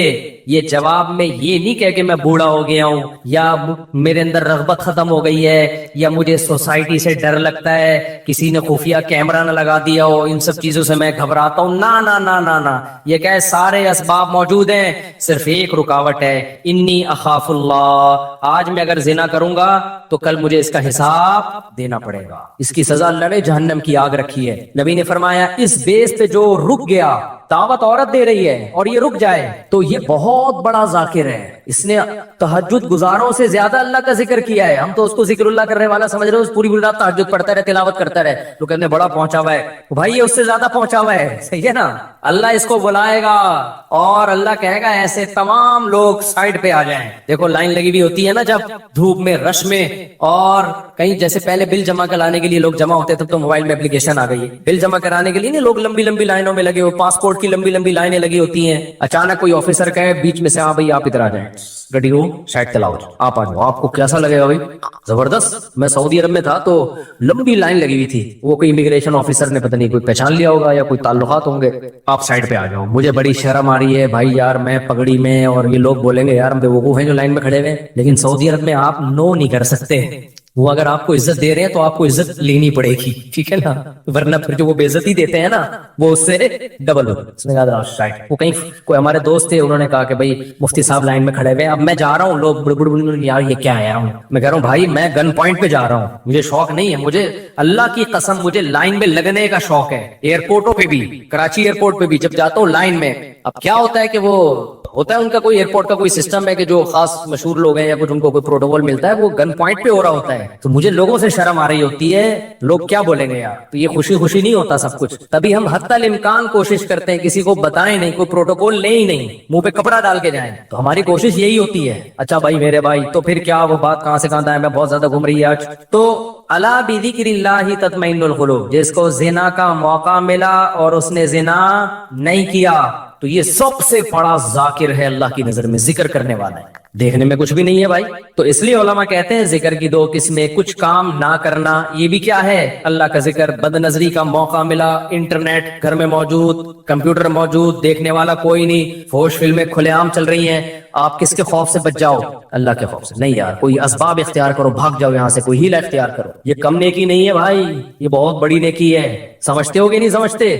یہ جواب میں یہ نہیں کہہ کہ میں بوڑھا ہو گیا ہوں یا میرے اندر رغبت ختم ہو گئی ہے یا مجھے سوسائٹی سے ڈر لگتا ہے، کسی نے خفیہ کیمرہ نہ لگا دیا ہو، ان سب چیزوں سے میں گھبراتا ہوں. نا نا نا نا نا، یہ کہ سارے اسباب موجود ہیں، صرف ایک رکاوٹ ہے، انی اخاف اللہ. آج میں اگر زنا کروں گا تو کل مجھے اس کا حساب دینا پڑے گا. اس کی سزا اللہ نے جہنم کی آگ رکھی ہے. نبی نے فرمایا اس بیس پہ جو رک گیا، دعوت عورت دے رہی ہے اور یہ رک جائے تو یہ بہت بڑا ذاکر ہے. اس نے تہجد گزاروں سے زیادہ اللہ کا ذکر کیا ہے. ہم تو اس کو ذکر اللہ کرنے والا سمجھ رہے ہیں، اس پوری رات تہجد پڑھتا رہے، تلاوت کرتا رہے، لوگ کہتے ہیں بڑا پہنچا ہوا ہے. بھائی یہ اس سے زیادہ پہنچا ہوا ہے، صحیح ہے نا. اللہ اس کو بلائے گا اور اللہ کہے گا ایسے تمام لوگ سائڈ پہ آ جائیں. دیکھو لائن لگی ہوئی ہوتی ہے نا جب دھوپ میں، رش میں، اور کہیں جیسے پہلے بل جمع کرانے کے لیے لوگ جمع ہوتے تھے تو موبائل میں اپلیکیشن آ گئی ہے، بل جمع کرانے کے لیے نہیں، لوگ لمبی لمبی لائنوں میں لگے ہوئے، پاسپورٹ کی لمبی لمبی لائنیں لگی ہوتی ہیں. اچانک کوئی آفیسر کہے بیچ میں سے ہاں بھائی آپ ادھر آ جائیں، گڈی ہو شاید چلاؤ، آپ آ جاؤ. آپ کو کیسا لگے گا بھائی؟ زبردست. میں سعودی عرب میں تھا تو لمبی لائن لگی ہوئی تھی، وہ کوئی امیگریشن آفیسر نے پتہ نہیں کوئی پہچان لیا ہوگا یا کوئی تعلقات ہوں گے، آپ سائڈ پہ آ جاؤ. مجھے بڑی شرم آ رہی ہے بھائی یار، میں پگڑی میں اور یہ لوگ بولیں گے یار ہم بیوقوف ہیں جو لائن میں کھڑے ہوئے، لیکن سعودی عرب میں آپ نو نہیں کر سکتے. وہ اگر آپ کو عزت دے رہے ہیں تو آپ کو عزت لینی پڑے گی، ٹھیک ہے نا، ورنہ پھر جو وہ بے عزتی دیتے ہیں نا وہ اس سے ڈبل ہو. وہ کہیں کوئی ہمارے دوست تھے، انہوں نے کہا کہ بھائی مفتی صاحب لائن میں کھڑے ہوئے، اب میں جا رہا ہوں، لوگ بڑ بڑ یار یہ کیا آیا ہوں. میں کہہ رہا ہوں بھائی میں گن پوائنٹ پہ جا رہا ہوں، مجھے شوق نہیں ہے، مجھے اللہ کی قسم مجھے لائن میں لگنے کا شوق ہے. ایئرپورٹوں پہ بھی، کراچی ایئرپورٹ پہ بھی جب جاتا ہوں لائن میں، اب کیا ہوتا ہے کہ وہ ہوتا ہے ان کا کوئی ایئرپورٹ کا کوئی سسٹم ہے کہ جو خاص مشہور لوگ ہیں یا کچھ ان کو کوئی پروٹوکول ملتا ہے، وہ گن پوائنٹ پہ ہو رہا ہوتا ہے تو مجھے لوگوں سے شرم آ رہی ہوتی ہے، لوگ کیا بولیں گے یار. تو یہ خوشی خوشی نہیں ہوتا سب کچھ، تبھی ہم حتی الامکان کوشش کرتے ہیں کسی کو بتائیں نہیں، کوئی پروٹوکول لیں ہی نہیں، منہ پہ کپڑا ڈال کے جائیں. تو ہماری کوشش یہی ہوتی ہے. اچھا بھائی میرے بھائی، تو پھر کیا وہ بات کہاں سے کہاں ہے، میں بہت زیادہ گھوم رہی ہے آج. تو الا بذکر اللہ تطمئن القلوب، جس کو زنا کا موقع ملا اور اس نے زنا نہیں کیا تو یہ سب سے بڑا ذاکر ہے اللہ کی نظر میں، ذکر کرنے والا ہے. دیکھنے میں کچھ بھی نہیں ہے بھائی. تو اس لیے علماء کہتے ہیں ذکر کی 2 قسمیں، کچھ کام نہ کرنا، یہ بھی کیا ہے اللہ کا ذکر. بد نظری کا موقع ملا، انٹرنیٹ گھر میں موجود، کمپیوٹر موجود، دیکھنے والا کوئی نہیں، فحش فلمیں کھلے عام چل رہی ہیں، آپ کس کے خوف سے بچ جاؤ؟ اللہ کے خوف سے. نہیں یار، کوئی اسباب اختیار کرو، بھاگ جاؤ یہاں سے، کوئی ہیلہ اختیار کرو. یہ کم نیکی نہیں ہے بھائی، یہ بہت بڑی نیکی ہے. سمجھتے ہو کہ نہیں سمجھتے؟